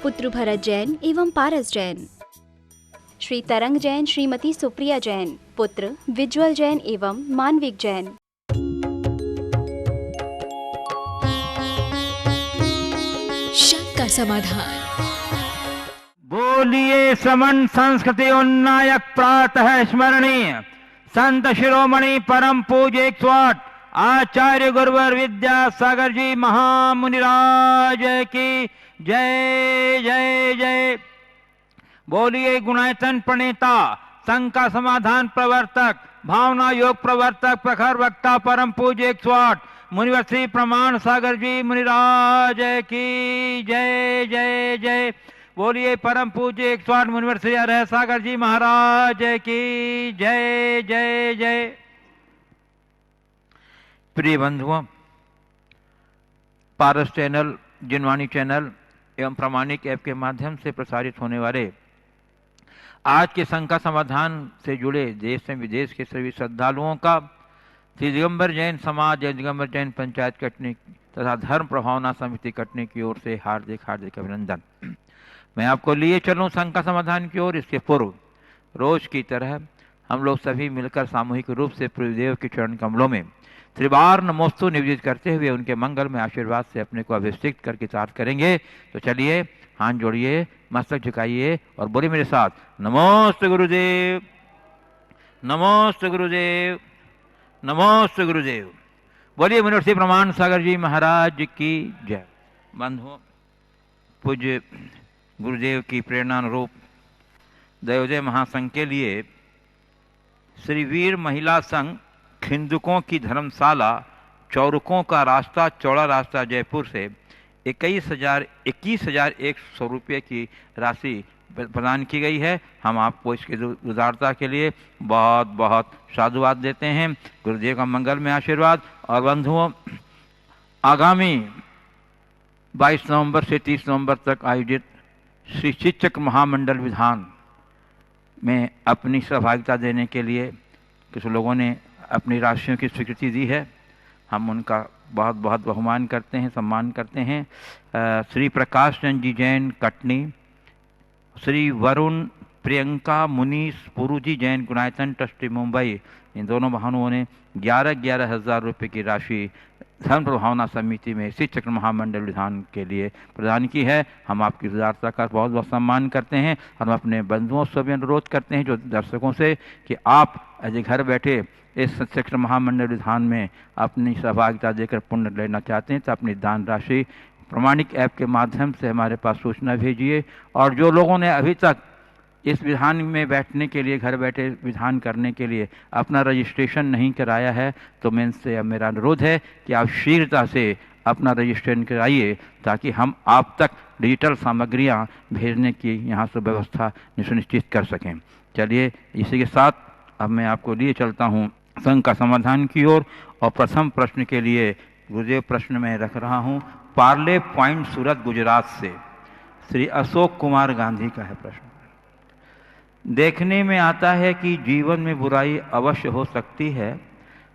पुत्र भरत जैन एवं पारस जैन। श्री तरंग जैन श्रीमती सुप्रिया जैन, पुत्र विज्वल जैन एवं मानविक जैन। शंका समाधान। बोलिए समन संस्कृति उन्नायक प्रातः स्मरणीय संत शिरोमणि परम पूज्य 108 आचार्य गुरुवर विद्यासागर जी महामुनिराज की जय जय जय। बोलिए गुणायतन प्रणेता, शंका समाधान प्रवर्तक, भावना योग प्रवर्तक, प्रखर वक्ता परम पूज्य 108 मुनिवर श्री प्रमाण सागर जी मुनिराज की जय जय जय। बोलिए परम पूज्य 108 मुनिवर श्री अरह सागर जी महाराज की जय जय जय। प्रिय बंधुओं, पारस चैनल, जिनवाणी चैनल एवं प्रामाणिक ऐप के माध्यम से प्रसारित होने वाले आज के शंका समाधान से जुड़े देश एवं विदेश के सभी श्रद्धालुओं का श्री दिगंबर जैन समाज या दिगंबर जैन पंचायत कटनी तथा धर्म प्रभावना समिति कटनी की ओर से हार्दिक हार्दिक अभिनंदन। मैं आपको लिए चलूं शंका समाधान की ओर। इसके पूर्व रोज की तरह हम लोग सभी मिलकर सामूहिक रूप से प्रभुदेव के चरण कमलों में त्रिबार नमोस्तु निवेदित करते हुए उनके मंगल में आशीर्वाद से अपने को अभिषेक करके साथ करेंगे। तो चलिए हाथ जोड़िए, मस्तक झुकाइए और बोलिए मेरे साथ, नमोस्तु गुरुदेव, नमोस्तु गुरुदेव, नमोस्तु गुरुदेव। बोलिए मुनिवर श्री प्रमाण सागर जी महाराज की जय। बंधुओं, पूज्य गुरुदेव की प्रेरणानुरूप दयोदय महासंघ के लिए श्री वीर महिला संघ खिंदुकों की धर्मशाला चौरुकों का रास्ता चौड़ा रास्ता जयपुर से 21,100 रुपये की राशि प्रदान की गई है। हम आपको इसकी उदारता के लिए बहुत बहुत साधुवाद देते हैं। गुरुदेव का मंगल में आशीर्वाद। और बंधुओं, आगामी 22 नवंबर से 30 नवंबर तक आयोजित श्री शिक्षक महामंडल विधान में अपनी सहभागिता देने के लिए कुछ लोगों ने अपनी राशियों की स्वीकृति दी है। हम उनका बहुत बहुत बहुमान करते हैं, सम्मान करते हैं। श्री प्रकाश चंद जी जैन कटनी, श्री वरुण प्रियंका मुनीष पुरुजी जैन गुणायतन ट्रस्टी मुंबई, इन दोनों बहनों ने 11,11 हज़ार रुपये की राशि धर्म प्रभावना समिति में शिक्षक महामंडल विधान के लिए प्रदान की है। हम आपकी उदारता का बहुत बहुत सम्मान करते हैं। हम अपने बंधुओं से भी अनुरोध करते हैं, जो दर्शकों से, कि आप यदि घर बैठे इस शिक्षक महामंडल विधान में अपनी सहभागिता देकर पुण्य लेना चाहते हैं तो अपनी दान राशि प्रामाणिक ऐप के माध्यम से हमारे पास सूचना भेजिए। और जो लोगों ने अभी तक इस विधान में बैठने के लिए, घर बैठे विधान करने के लिए अपना रजिस्ट्रेशन नहीं कराया है, तो मैं इनसे मेरा अनुरोध है कि आप शीघ्रता से अपना रजिस्ट्रेशन कराइए, ताकि हम आप तक डिजिटल सामग्रियां भेजने की यहाँ से व्यवस्था सुनिश्चित कर सकें। चलिए इसी के साथ अब मैं आपको लिए चलता हूँ संघ का समाधान की ओर। और प्रथम प्रश्न के लिए गुरुदेव प्रश्न में रख रहा हूँ, पार्ले पॉइंट सूरत गुजरात से श्री अशोक कुमार गांधी का है प्रश्न। देखने में आता है कि जीवन में बुराई अवश्य हो सकती है,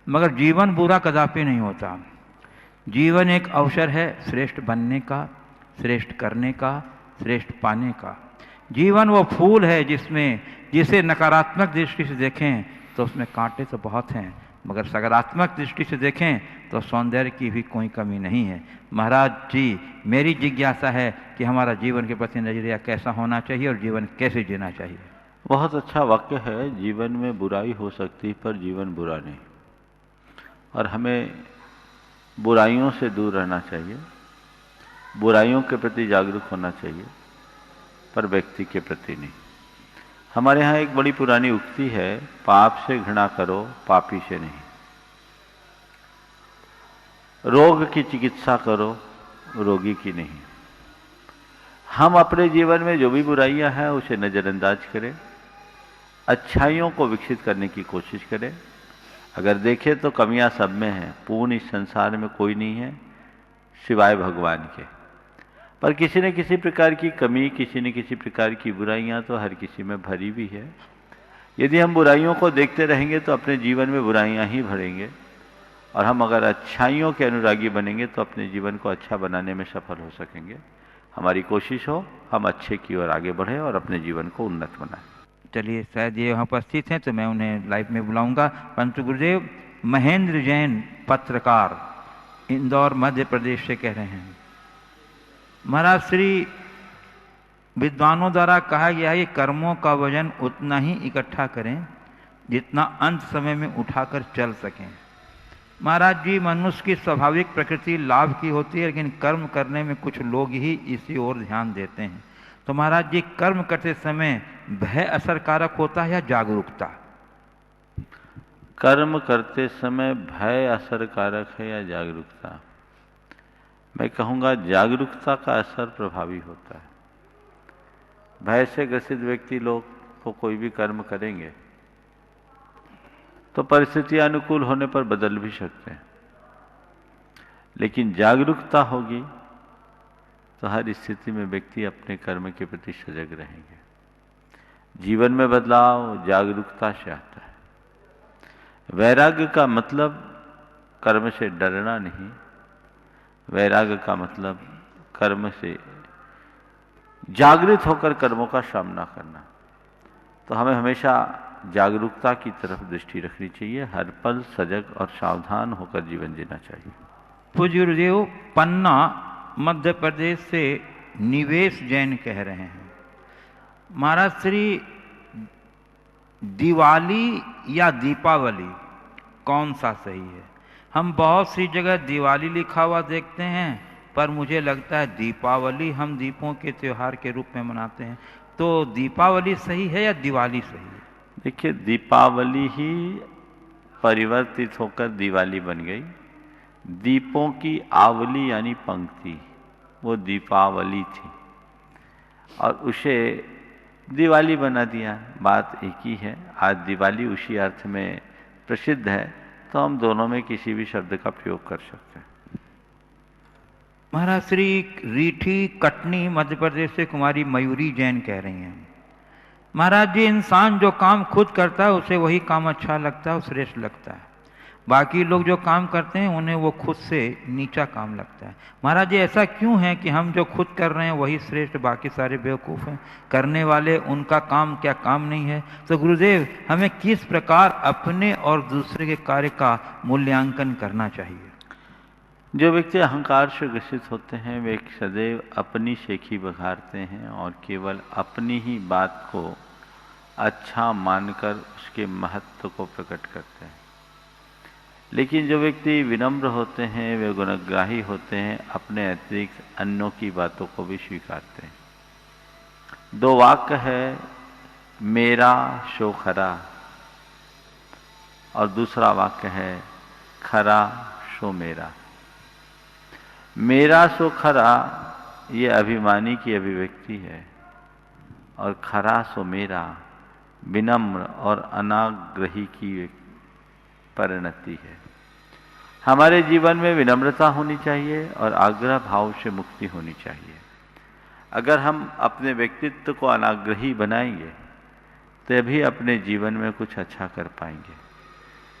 मगर जीवन बुरा कदापि नहीं होता। जीवन एक अवसर है श्रेष्ठ बनने का, श्रेष्ठ करने का, श्रेष्ठ पाने का। जीवन वो फूल है जिसे नकारात्मक दृष्टि से देखें तो उसमें कांटे तो बहुत हैं, मगर सकारात्मक दृष्टि से देखें तो सौंदर्य की भी कोई कमी नहीं है। महाराज जी, मेरी जिज्ञासा है कि हमारा जीवन के प्रति नजरिया कैसा होना चाहिए और जीवन कैसे जीना चाहिए। बहुत अच्छा वाक्य है। जीवन में बुराई हो सकती पर जीवन बुरा नहीं, और हमें बुराइयों से दूर रहना चाहिए, बुराइयों के प्रति जागरूक होना चाहिए, पर व्यक्ति के प्रति नहीं। हमारे यहाँ एक बड़ी पुरानी उक्ति है, पाप से घृणा करो, पापी से नहीं। रोग की चिकित्सा करो, रोगी की नहीं। हम अपने जीवन में जो भी बुराइयां हैं उसे नज़रअंदाज करें, अच्छाइयों को विकसित करने की कोशिश करें। अगर देखें तो कमियां सब में हैं, पूर्ण इस संसार में कोई नहीं है सिवाय भगवान के। पर किसी न किसी प्रकार की कमी, किसी न किसी प्रकार की बुराइयां तो हर किसी में भरी भी है। यदि हम बुराइयों को देखते रहेंगे तो अपने जीवन में बुराइयां ही भरेंगे, और हम अगर अच्छाइयों के अनुरागी बनेंगे तो अपने जीवन को अच्छा बनाने में सफल हो सकेंगे। हमारी कोशिश हो हम अच्छे की ओर आगे बढ़ें और अपने जीवन को उन्नत बनाएं। चलिए, शायद ये यहाँ उपस्थित हैं तो मैं उन्हें लाइव में बुलाऊंगा। परंतु गुरुदेव, महेंद्र जैन पत्रकार इंदौर मध्य प्रदेश से कह रहे हैं, महाराज श्री विद्वानों द्वारा कहा गया है कि कर्मों का वजन उतना ही इकट्ठा करें जितना अंत समय में उठाकर चल सकें। महाराज जी, मनुष्य की स्वाभाविक प्रकृति लाभ की होती है, लेकिन कर्म करने में कुछ लोग ही इसी ओर ध्यान देते हैं। तो महाराज जी, कर्म करते समय भय असरकारक होता है या जागरूकता? कर्म करते समय भय असरकारक है या जागरूकता? मैं कहूँगा जागरूकता का असर प्रभावी होता है। भय से ग्रसित व्यक्ति लोग को कोई भी कर्म करेंगे तो परिस्थिति अनुकूल होने पर बदल भी सकते हैं, लेकिन जागरूकता होगी तो हर स्थिति में व्यक्ति अपने कर्म के प्रति सजग रहेंगे। जीवन में बदलाव जागरूकता से आता है। वैराग्य का मतलब कर्म से डरना नहीं, वैराग्य का मतलब कर्म से जागृत होकर कर्मों का सामना करना। तो हमें हमेशा जागरूकता की तरफ दृष्टि रखनी चाहिए, हर पल सजग और सावधान होकर जीवन जीना चाहिए। पूज्य गुरुदेव, पन्ना मध्य प्रदेश से निवेश जैन कह रहे हैं, महाराज श्री दिवाली या दीपावली कौन सा सही है? हम बहुत सी जगह दिवाली लिखा हुआ देखते हैं, पर मुझे लगता है दीपावली हम दीपों के त्योहार के रूप में मनाते हैं। तो दीपावली सही है या दिवाली सही है? देखिए, दीपावली ही परिवर्तित होकर दिवाली बन गई। दीपों की आवली यानी पंक्ति वो दीपावली थी और उसे दिवाली बना दिया। बात एक ही है। आज दिवाली उसी अर्थ में प्रसिद्ध है, तो हम दोनों में किसी भी शब्द का प्रयोग कर सकते हैं। महाराज श्री रीठी कटनी मध्य प्रदेश से कुमारी मयूरी जैन कह रही हैं, महाराज जी, इंसान जो काम खुद करता है उसे वही काम अच्छा लगता है और श्रेष्ठ लगता है। बाकी लोग जो काम करते हैं उन्हें वो खुद से नीचा काम लगता है। महाराज जी, ऐसा क्यों है कि हम जो खुद कर रहे हैं वही श्रेष्ठ, बाकी सारे बेवकूफ़ हैं, करने वाले उनका काम क्या काम नहीं है? तो गुरुदेव, हमें किस प्रकार अपने और दूसरे के कार्य का मूल्यांकन करना चाहिए? जो व्यक्ति अहंकार से ग्रसित होते हैं वे सदैव अपनी शेखी बघारते हैं और केवल अपनी ही बात को अच्छा मानकर उसके महत्व को प्रकट करते हैं। लेकिन जो व्यक्ति विनम्र होते हैं वे गुणग्राही होते हैं, अपने अतिरिक्त अन्यों की बातों को भी स्वीकारते हैं। दो वाक्य है, मेरा सो खरा, और दूसरा वाक्य है, खरा सो मेरा। मेरा सो खरा ये अभिमानी की अभिव्यक्ति है और खरा सो मेरा विनम्र और अनाग्रही की परिणति है। हमारे जीवन में विनम्रता होनी चाहिए और आग्रह भाव से मुक्ति होनी चाहिए। अगर हम अपने व्यक्तित्व को अनाग्रही बनाएंगे तभी अपने जीवन में कुछ अच्छा कर पाएंगे।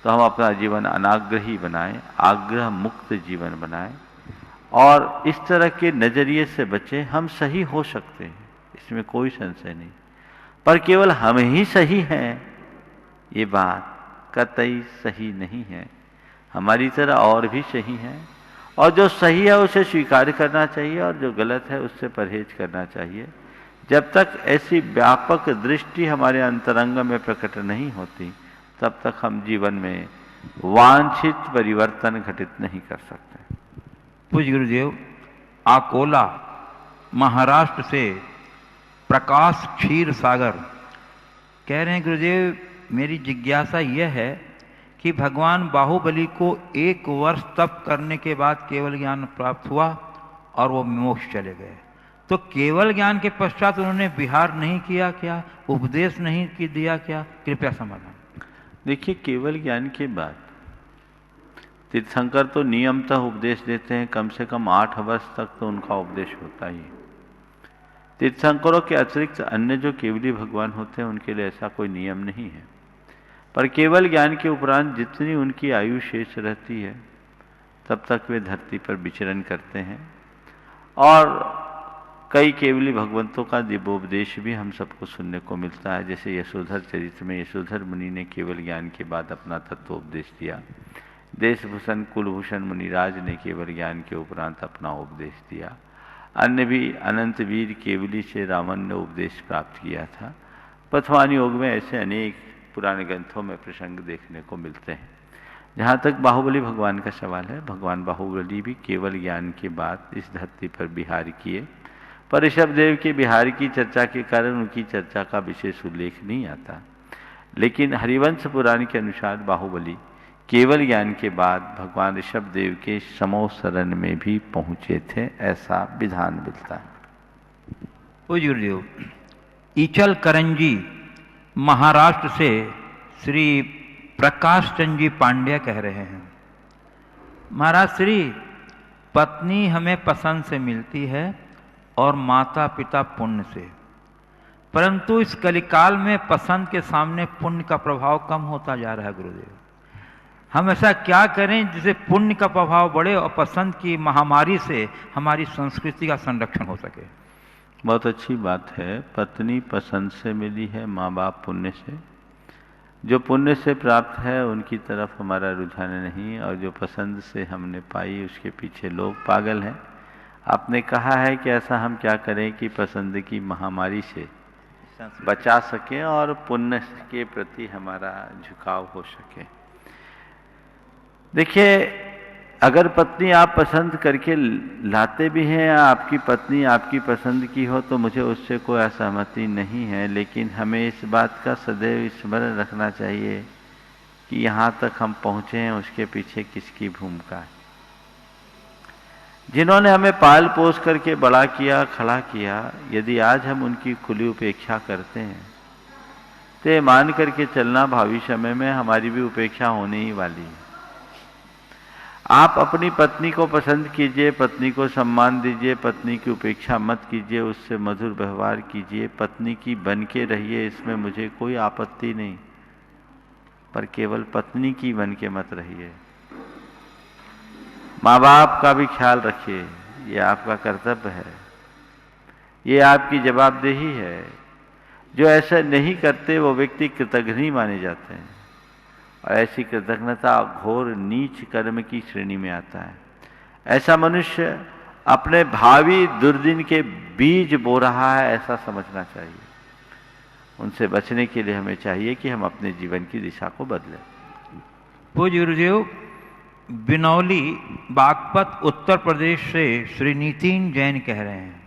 तो हम अपना जीवन अनाग्रही बनाएं, आग्रह मुक्त जीवन बनाएं और इस तरह के नजरिए से बचें। हम सही हो सकते हैं, इसमें कोई संशय नहीं, पर केवल हम ही सही हैं ये बात कतई सही नहीं है। हमारी तरह और भी सही हैं और जो सही है उसे स्वीकार करना चाहिए और जो गलत है उससे परहेज करना चाहिए। जब तक ऐसी व्यापक दृष्टि हमारे अंतरंग में प्रकट नहीं होती तब तक हम जीवन में वांछित परिवर्तन घटित नहीं कर सकते। पूज्य गुरुदेव, आकोला महाराष्ट्र से प्रकाश क्षीर सागर कह रहे हैं, गुरुदेव, मेरी जिज्ञासा यह है कि भगवान बाहुबली को 1 वर्ष तप करने के बाद केवल ज्ञान प्राप्त हुआ और वो मोक्ष चले गए, तो केवल ज्ञान के पश्चात उन्होंने विहार नहीं किया क्या? उपदेश नहीं की दिया क्या? कृपया समाधान। देखिए, केवल ज्ञान के बाद तीर्थंकर तो नियमतः उपदेश देते हैं, कम से कम 8 वर्ष तक तो उनका उपदेश होता ही। तीर्थंकरों के अतिरिक्त अन्य जो केवली भगवान होते हैं उनके लिए ऐसा कोई नियम नहीं है, पर केवल ज्ञान के उपरांत जितनी उनकी आयु शेष रहती है तब तक वे धरती पर विचरण करते हैं और कई केवली भगवंतों का दिव्योपदेश भी हम सबको सुनने को मिलता है। जैसे यशोधर चरित्र में यशोधर मुनि ने केवल ज्ञान के बाद अपना तत्वोपदेश दिया। देशभूषण कुलभूषण मुनिराज ने केवल ज्ञान के उपरांत अपना उपदेश दिया। अन्य भी अनंत वीर केवली से रावण ने उपदेश प्राप्त किया था। पथवान योग में ऐसे अनेक पुराने ग्रंथों में प्रसंग देखने को मिलते हैं। जहाँ तक बाहुबली भगवान का सवाल है, भगवान बाहुबली भी केवल ज्ञान के बाद इस धरती पर विहार किए, पर ऋषभ देव के विहार की चर्चा के कारण उनकी चर्चा का विशेष उल्लेख नहीं आता। लेकिन हरिवंश पुराण के अनुसार बाहुबली केवल ज्ञान के बाद भगवान ऋषभ देव के समो शरण में भी पहुंचे थे, ऐसा विधान मिलता है। गुरुदेव, ईचल करंजी महाराष्ट्र से श्री प्रकाश चंद जी पांड्या कह रहे हैं, महाराज श्री, पत्नी हमें पसंद से मिलती है और माता पिता पुण्य से, परंतु इस कलिकाल में पसंद के सामने पुण्य का प्रभाव कम होता जा रहा है। गुरुदेव, हम ऐसा क्या करें जिससे पुण्य का प्रभाव बढ़े और पसंद की महामारी से हमारी संस्कृति का संरक्षण हो सके? बहुत अच्छी बात है। पत्नी पसंद से मिली है, माँ बाप पुण्य से। जो पुण्य से प्राप्त है उनकी तरफ हमारा रुझान नहीं, और जो पसंद से हमने पाई उसके पीछे लोग पागल हैं। आपने कहा है कि ऐसा हम क्या करें कि पसंद की महामारी से बचा सकें और पुण्य के प्रति हमारा झुकाव हो सके। देखिए, अगर पत्नी आप पसंद करके लाते भी हैं या आपकी पत्नी आपकी पसंद की हो तो मुझे उससे कोई असहमति नहीं है, लेकिन हमें इस बात का सदैव स्मरण रखना चाहिए कि यहाँ तक हम पहुँचे हैं उसके पीछे किसकी भूमिका है। जिन्होंने हमें पाल पोस करके बड़ा किया, खड़ा किया, यदि आज हम उनकी खुली उपेक्षा करते हैं तो ये मान करके चलना भावी समय में हमारी भी उपेक्षा होने ही वाली है। आप अपनी पत्नी को पसंद कीजिए, पत्नी को सम्मान दीजिए, पत्नी की उपेक्षा मत कीजिए, उससे मधुर व्यवहार कीजिए, पत्नी की बन के रहिए, इसमें मुझे कोई आपत्ति नहीं, पर केवल पत्नी की बन के मत रहिए। माँ बाप का भी ख्याल रखिए, ये आपका कर्तव्य है, ये आपकी जवाबदेही है। जो ऐसा नहीं करते वो व्यक्ति कृतघ्न माने जाते हैं, और ऐसी कृतज्ञता घोर नीच कर्म की श्रेणी में आता है। ऐसा मनुष्य अपने भावी दुर्दिन के बीज बो रहा है, ऐसा समझना चाहिए। उनसे बचने के लिए हमें चाहिए कि हम अपने जीवन की दिशा को बदलें। पूज्य गुरुदेव, बिनौली बागपत उत्तर प्रदेश से श्री नितिन जैन कह रहे हैं,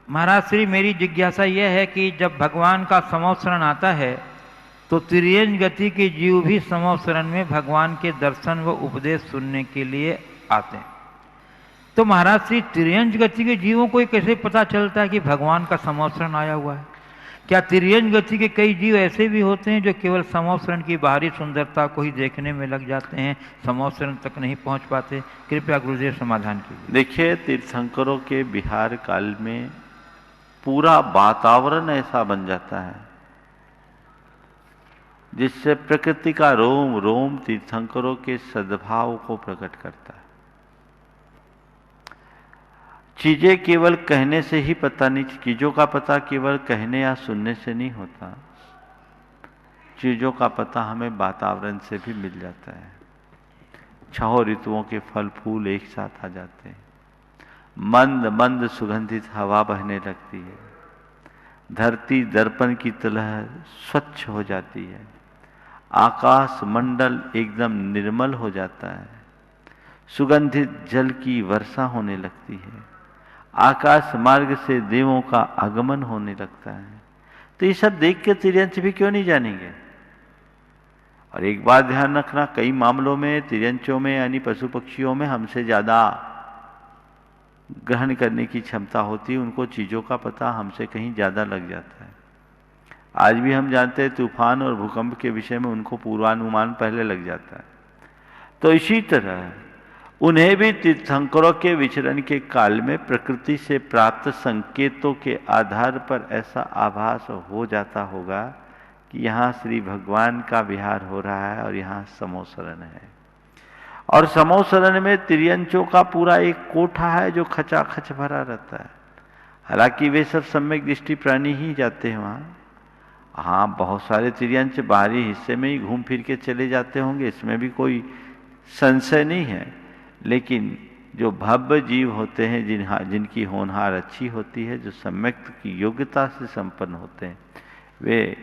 महाराज श्री, मेरी जिज्ञासा यह है कि जब भगवान का समोत्सरण आता है तो तिर्यंज गति के जीव भी समोत्सरण में भगवान के दर्शन व उपदेश सुनने के लिए आते हैं, तो महाराज श्री, तिर्यंज गति के जीवों को कैसे पता चलता है कि भगवान का समोत्सरण आया हुआ है? क्या तिर्यंज गति के कई जीव ऐसे भी होते हैं जो केवल समोत्सरण की बाहरी सुंदरता को ही देखने में लग जाते हैं, समोत्सरण तक नहीं पहुंच पाते? कृपया गुरुदेव समाधान कीजिए। देखिए, तीर्थंकरों के विहार काल में पूरा वातावरण ऐसा बन जाता है जिससे प्रकृति का रोम रोम तीर्थंकरों के सद्भाव को प्रकट करता है। चीजें केवल कहने से ही पता नहीं, चीजों का पता केवल कहने या सुनने से नहीं होता, चीजों का पता हमें वातावरण से भी मिल जाता है। 6 ऋतुओं के फल फूल एक साथ आ जाते हैं, मंद मंद सुगंधित हवा बहने लगती है, धरती दर्पण की तरह स्वच्छ हो जाती है, आकाश मंडल एकदम निर्मल हो जाता है, सुगंधित जल की वर्षा होने लगती है, आकाश मार्ग से देवों का आगमन होने लगता है। तो ये सब देख के तिर्यंच भी क्यों नहीं जानेंगे? और एक बात ध्यान रखना, कई मामलों में तिर्यंचों में यानी पशु पक्षियों में हमसे ज्यादा ग्रहण करने की क्षमता होती है, उनको चीजों का पता हमसे कहीं ज्यादा लग जाता है। आज भी हम जानते हैं तूफान और भूकंप के विषय में उनको पूर्वानुमान पहले लग जाता है। तो इसी तरह उन्हें भी तीर्थंकरों के विचरण के काल में प्रकृति से प्राप्त संकेतों के आधार पर ऐसा आभास हो जाता होगा कि यहाँ श्री भगवान का विहार हो रहा है और यहाँ समोसरण है। और समोसरण में तिर्यंचों का पूरा एक कोठा है जो खचाखच भरा रहता है। हालांकि वे सब सम्यक दृष्टि प्राणी ही जाते हैं वहाँ। हाँ, बहुत सारे तिर्यंच बाहरी हिस्से में ही घूम फिर के चले जाते होंगे, इसमें भी कोई संशय नहीं है। लेकिन जो भव्य जीव होते हैं, जिनकी होनहार अच्छी होती है, जो सम्यक की योग्यता से संपन्न होते हैं, वे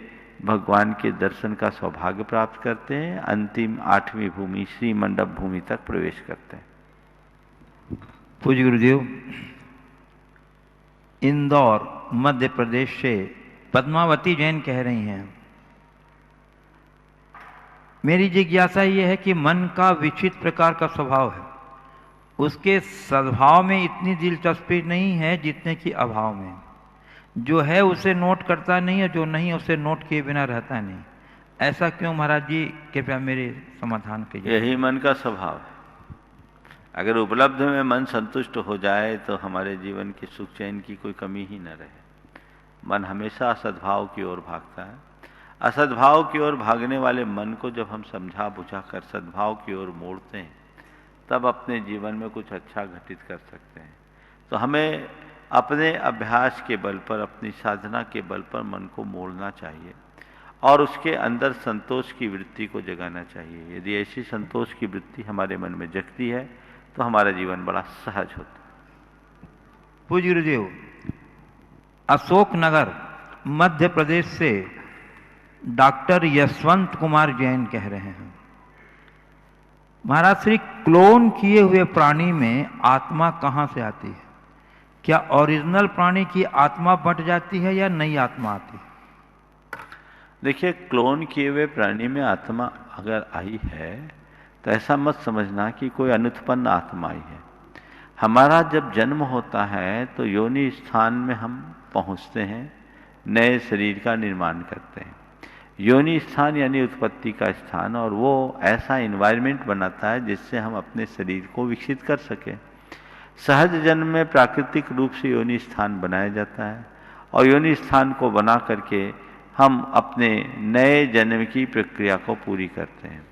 भगवान के दर्शन का सौभाग्य प्राप्त करते हैं, अंतिम 8वीं भूमि श्री मंडप भूमि तक प्रवेश करते हैं। पूज्य गुरुदेव, इंदौर मध्य प्रदेश से पद्मावती जैन कह रही हैं, मेरी जिज्ञासा यह है कि मन का विचित्र प्रकार का स्वभाव है, उसके सद्भाव में इतनी दिलचस्पी नहीं है जितने कि अभाव में। जो है उसे नोट करता नहीं है, जो नहीं उसे नोट किए बिना रहता नहीं। ऐसा क्यों महाराज जी, कृपया मेरे समाधान कीजिए। यही मन का स्वभाव है। अगर उपलब्ध में मन संतुष्ट हो जाए तो हमारे जीवन के सुख चैन की कोई कमी ही न रहे। मन हमेशा असद्भाव की ओर भागता है। असद्भाव की ओर भागने वाले मन को जब हम समझा बुझा कर सद्भाव की ओर मोड़ते हैं, तब अपने जीवन में कुछ अच्छा घटित कर सकते हैं। तो हमें अपने अभ्यास के बल पर, अपनी साधना के बल पर मन को मोड़ना चाहिए और उसके अंदर संतोष की वृत्ति को जगाना चाहिए। यदि ऐसी संतोष की वृत्ति हमारे मन में जगती है तो हमारा जीवन बड़ा सहज होता है। पूज्य गुरुदेव, अशोकनगर मध्य प्रदेश से डॉक्टर यशवंत कुमार जैन कह रहे हैं, महाराज श्री, क्लोन किए हुए प्राणी में आत्मा कहाँ से आती है? क्या ओरिजिनल प्राणी की आत्मा बंट जाती है या नई आत्मा आती है? देखिए, क्लोन किए हुए प्राणी में आत्मा अगर आई है तो ऐसा मत समझना कि कोई अनुत्पन्न आत्मा आई है। हमारा जब जन्म होता है तो योनि स्थान में हम पहुंचते हैं, नए शरीर का निर्माण करते हैं। योनि स्थान यानी उत्पत्ति का स्थान, और वो ऐसा एनवायरनमेंट बनाता है जिससे हम अपने शरीर को विकसित कर सकें। सहज जन्म में प्राकृतिक रूप से योनि स्थान बनाया जाता है और योनि स्थान को बना करके हम अपने नए जन्म की प्रक्रिया को पूरी करते हैं।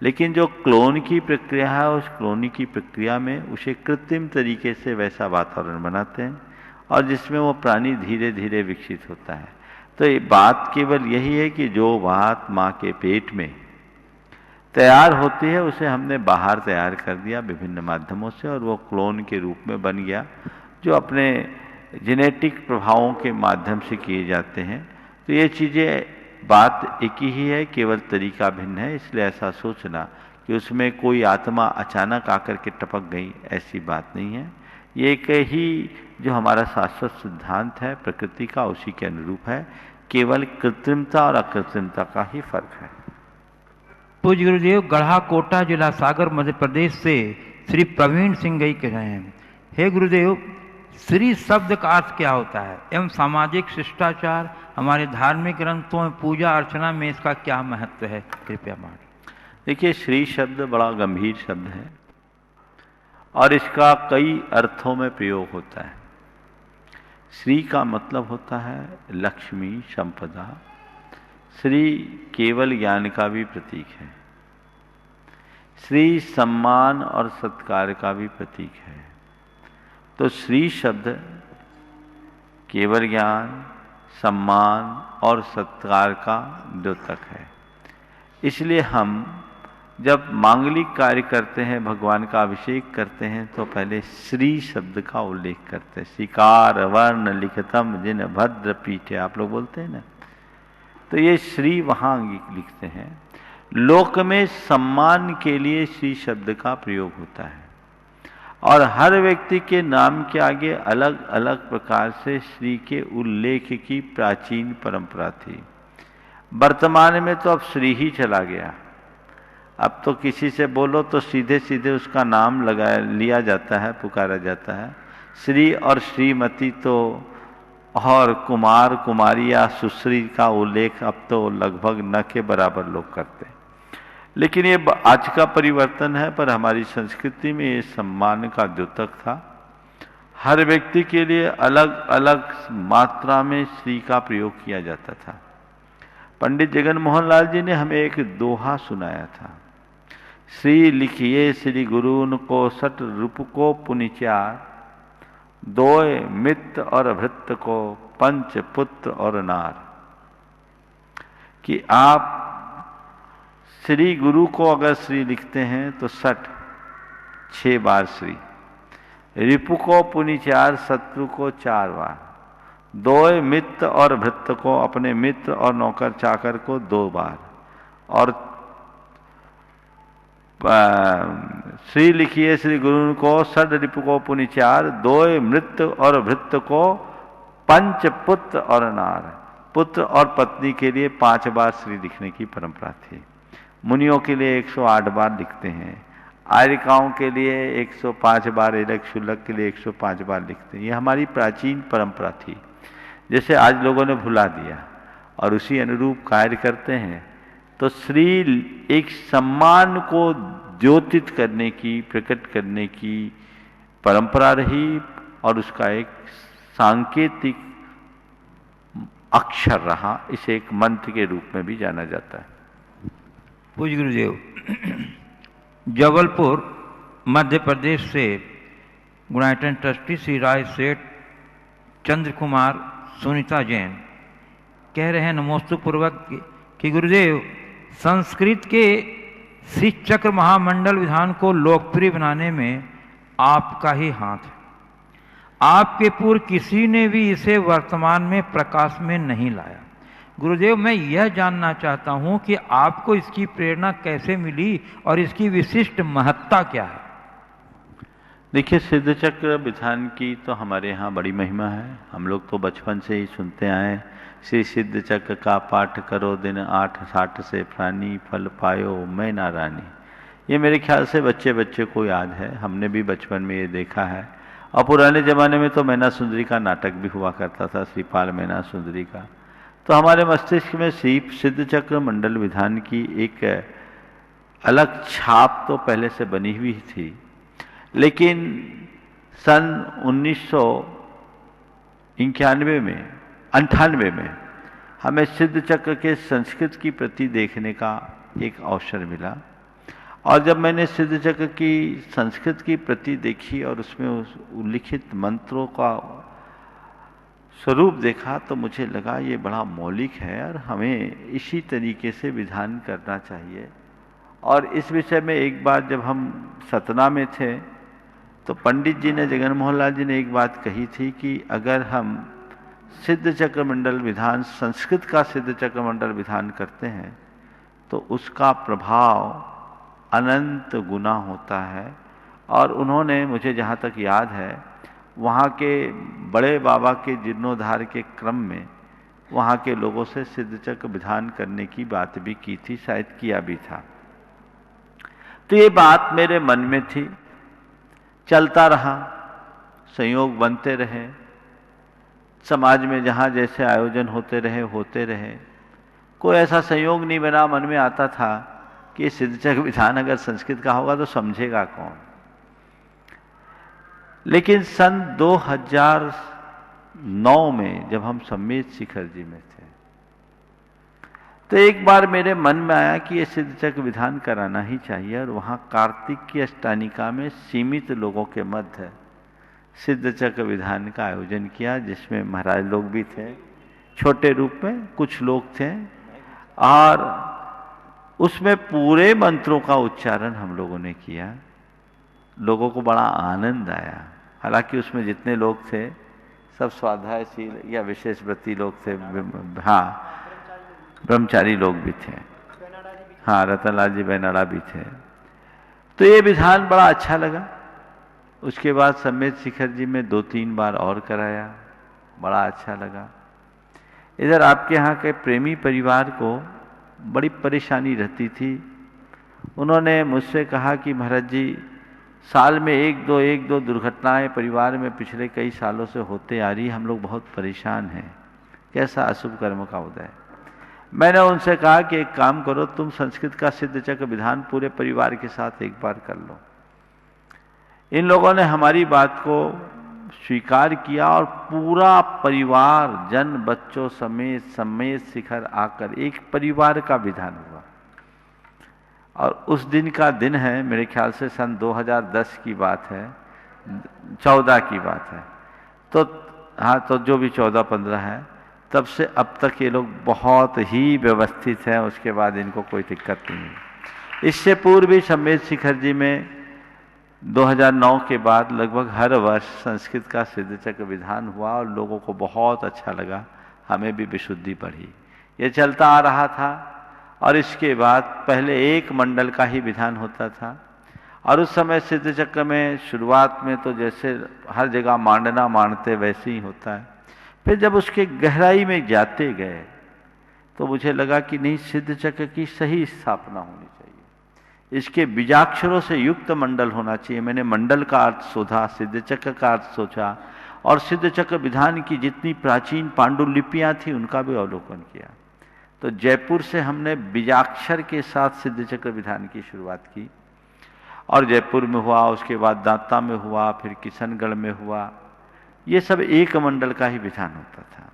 लेकिन जो क्लोन की प्रक्रिया है, उस क्लोनिंग की प्रक्रिया में उसे कृत्रिम तरीके से वैसा वातावरण बनाते हैं और जिसमें वो प्राणी धीरे धीरे विकसित होता है। तो ये बात केवल यही है कि जो बात माँ के पेट में तैयार होती है उसे हमने बाहर तैयार कर दिया विभिन्न माध्यमों से, और वो क्लोन के रूप में बन गया, जो अपने जेनेटिक प्रभावों के माध्यम से किए जाते हैं। तो ये चीज़ें बात एक ही है, केवल तरीका भिन्न है। इसलिए ऐसा सोचना कि उसमें कोई आत्मा अचानक आकर के टपक गई, ऐसी बात नहीं है। ये एक ही जो हमारा शाश्वत सिद्धांत है प्रकृति का, उसी के अनुरूप है। केवल कृत्रिमता और अकृत्रिमता का ही फर्क है। पूज्य गुरुदेव, गढ़ा कोटा जिला सागर मध्य प्रदेश से श्री प्रवीण सिंह गई कह रहे हैं, हे गुरुदेव, श्री शब्द का अर्थ क्या होता है एवं सामाजिक शिष्टाचार हमारे धार्मिक ग्रंथों में पूजा अर्चना में इसका क्या महत्व है, कृपया मानिए। देखिए, श्री शब्द बड़ा गंभीर शब्द है और इसका कई अर्थों में प्रयोग होता है। श्री का मतलब होता है लक्ष्मी, संपदा। श्री केवल ज्ञान का भी प्रतीक है। श्री सम्मान और सत्कार का भी प्रतीक है। तो श्री शब्द केवल ज्ञान, सम्मान और सत्कार का द्योतक है। इसलिए हम जब मांगलिक कार्य करते हैं, भगवान का अभिषेक करते हैं, तो पहले श्री शब्द का उल्लेख करते हैं। श्रीकार वर्ण लिखतम जिन भद्र पीठे, आप लोग बोलते हैं ना, तो ये श्री वहाँ लिखते हैं। लोक में सम्मान के लिए श्री शब्द का प्रयोग होता है और हर व्यक्ति के नाम के आगे अलग अलग प्रकार से श्री के उल्लेख की प्राचीन परंपरा थी। वर्तमान में तो अब श्री ही चला गया। अब तो किसी से बोलो तो सीधे सीधे उसका नाम लगा लिया जाता है, पुकारा जाता है। श्री और श्रीमती तो और कुमार कुमारी या सुश्री का उल्लेख अब तो लगभग न के बराबर लोग करते हैं। लेकिन ये आज का परिवर्तन है, पर हमारी संस्कृति में ये सम्मान का द्योतक था। हर व्यक्ति के लिए अलग अलग मात्रा में श्री का प्रयोग किया जाता था। पंडित जगन मोहन लाल जी ने हमें एक दोहा सुनाया था, श्री लिखिए श्री गुरुन को सट रूप को पुनिचार, दोय मित्र और भृत्य को, पंच पुत्र और नार। कि आप श्री गुरु को अगर श्री लिखते हैं तो 6 बार श्री, रिपु को पुनि 4, शत्रु को 4 बार, दोय मित्र और भृत्य को, अपने मित्र और नौकर चाकर को 2 बार, और श्री लिखिए श्री गुरु को, षड रिपु को पुनि 4, दोय मृत्यु और भृत्य को, पंच पुत्र और नार। पुत्र और पत्नी के लिए 5 बार श्री लिखने की परंपरा थी। मुनियों के लिए 108 बार लिखते हैं, आर्यिकाओं के लिए 105 बार, एलक शुल्लक के लिए 105 बार लिखते हैं। ये हमारी प्राचीन परंपरा थी, जैसे आज लोगों ने भुला दिया और उसी अनुरूप कार्य करते हैं। तो श्री एक सम्मान को द्योतित करने की, प्रकट करने की परंपरा रही और उसका एक सांकेतिक अक्षर रहा। इसे एक मंत्र के रूप में भी जाना जाता है। पूज्य गुरुदेव, जबलपुर मध्य प्रदेश से गुणायतन ट्रस्टी श्री राय सेठ चंद्र कुमार सुनीता जैन कह रहे हैं नमोस्तु पूर्वक कि गुरुदेव, संस्कृत के श्री चक्र महामंडल विधान को लोकप्रिय बनाने में आपका ही हाथ है। आपके पूर्व किसी ने भी इसे वर्तमान में प्रकाश में नहीं लाया। गुरुदेव, मैं यह जानना चाहता हूं कि आपको इसकी प्रेरणा कैसे मिली और इसकी विशिष्ट महत्ता क्या है? देखिए, सिद्ध चक्र विधान की तो हमारे यहाँ बड़ी महिमा है। हम लोग तो बचपन से ही सुनते आए, श्री सिद्ध चक्र का पाठ करो दिन 8 60 से प्राणी, फल पायो मैं ना रानी। ये मेरे ख्याल से बच्चे बच्चे को याद है, हमने भी बचपन में ये देखा है। और पुराने ज़माने में तो मैना सुंदरी का नाटक भी हुआ करता था, श्रीपाल मैना सुंदरी का। तो हमारे मस्तिष्क में सिद्ध चक्र मंडल विधान की एक अलग छाप तो पहले से बनी हुई थी, लेकिन सन 1991 में 98 में हमें सिद्ध चक्र के संस्कृत की प्रति देखने का एक अवसर मिला। और जब मैंने सिद्ध चक्र की संस्कृत की प्रति देखी और उसमें उल्लिखित मंत्रों का स्वरूप देखा तो मुझे लगा ये बड़ा मौलिक है और हमें इसी तरीके से विधान करना चाहिए। और इस विषय में एक बार जब हम सतना में थे तो पंडित जी ने, जगन मोहन लाल जी ने एक बात कही थी कि अगर हम सिद्ध चक्र मंडल विधान, संस्कृत का सिद्ध चक्र मंडल विधान करते हैं तो उसका प्रभाव अनंत गुना होता है। और उन्होंने, मुझे जहाँ तक याद है, वहाँ के बड़े बाबा के जीर्णोद्धार के क्रम में वहाँ के लोगों से सिद्ध चक्र विधान करने की बात भी की थी, शायद किया भी था। तो ये बात मेरे मन में थी, चलता रहा, संयोग बनते रहे, समाज में जहाँ जैसे आयोजन होते रहे। कोई ऐसा संयोग नहीं बना, मन में आता था कि सिद्ध चक्र विधान अगर संस्कृत का होगा तो समझेगा कौन। लेकिन सन 2009 में जब हम सम्मेत शिखर जी में थे तो एक बार मेरे मन में आया कि ये सिद्ध चक्र विधान कराना ही चाहिए। और वहाँ कार्तिक की अष्टानिका में सीमित लोगों के मध्य सिद्ध चक्र विधान का आयोजन किया, जिसमें महाराज लोग भी थे, छोटे रूप में कुछ लोग थे। और उसमें पूरे मंत्रों का उच्चारण हम लोगों ने किया। लोगों को बड़ा आनंद आया। हालांकि उसमें जितने लोग थे सब स्वाध्यायशील या विशेष व्रती लोग थे। हाँ, ब्रह्मचारी लोग भी थे। हाँ, रतनलाल जी बेनाड़ा भी थे। तो ये विधान बड़ा अच्छा लगा। उसके बाद सम्मेत शिखर जी में 2-3 बार और कराया, बड़ा अच्छा लगा। इधर आपके यहाँ के प्रेमी परिवार को बड़ी परेशानी रहती थी। उन्होंने मुझसे कहा कि महाराज जी, साल में एक दो दुर्घटनाएं परिवार में पिछले कई सालों से होते आ रही, हम लोग बहुत परेशान हैं, कैसा अशुभ कर्म का उदय। मैंने उनसे कहा कि एक काम करो, तुम संस्कृत का सिद्ध चक्र विधान पूरे परिवार के साथ एक बार कर लो। इन लोगों ने हमारी बात को स्वीकार किया और पूरा परिवार, जन बच्चों समेत सम्मेत शिखर आकर एक परिवार का विधान हुआ। और उस दिन का दिन है, मेरे ख्याल से सन 2010 की बात है, 14 की बात है। तो हाँ, तो जो भी 14-15 है, तब से अब तक ये लोग बहुत ही व्यवस्थित हैं, उसके बाद इनको कोई दिक्कत नहीं है। इससे पूर्व भी सम्मेद शिखर जी में 2009 के बाद लगभग हर वर्ष संस्कृत का सिद्ध चक्र विधान हुआ और लोगों को बहुत अच्छा लगा, हमें भी विशुद्धि बढ़ी। ये चलता आ रहा था और इसके बाद पहले एक मंडल का ही विधान होता था और उस समय सिद्ध चक्र में शुरुआत में तो जैसे हर जगह मांडना मानते वैसे ही होता है। फिर जब उसके गहराई में जाते गए तो मुझे लगा कि नहीं, सिद्ध चक्र की सही स्थापना होनी चाहिए, इसके बीजाक्षरों से युक्त मंडल होना चाहिए। मैंने मंडल का अर्थ सोचा, सिद्ध चक्र का अर्थ सोचा और सिद्ध चक्र विधान की जितनी प्राचीन पांडुलिपियां थी उनका भी अवलोकन किया। तो जयपुर से हमने बीजाक्षर के साथ सिद्ध चक्र विधान की शुरुआत की और जयपुर में हुआ, उसके बाद दांता में हुआ, फिर किशनगढ़ में हुआ। ये सब एक मंडल का ही विधान होता था।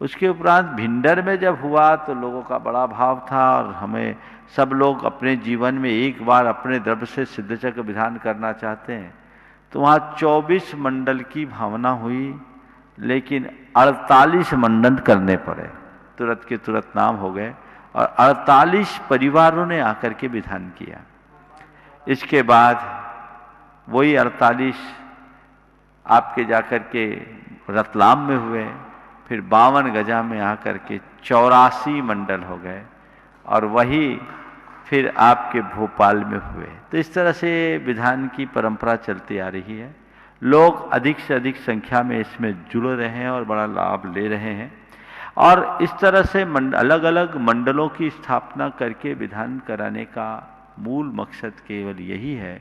उसके उपरांत भिंडर में जब हुआ तो लोगों का बड़ा भाव था और हमें सब लोग अपने जीवन में एक बार अपने द्रव्य से सिद्ध चक्र विधान करना चाहते हैं। तो वहाँ 24 मंडल की भावना हुई, लेकिन 48 मंडल करने पड़े, तुरंत के तुरंत नाम हो गए और 48 परिवारों ने आकर के विधान किया। इसके बाद वही 48 आपके जाकर के रतलाम में हुए, फिर 52 गजा में आकर के 84 मंडल हो गए और वही फिर आपके भोपाल में हुए। तो इस तरह से विधान की परंपरा चलती आ रही है। लोग अधिक से अधिक संख्या में इसमें जुड़ रहे हैं और बड़ा लाभ ले रहे हैं और इस तरह से अलग अलग मंडलों की स्थापना करके विधान कराने का मूल मकसद केवल यही है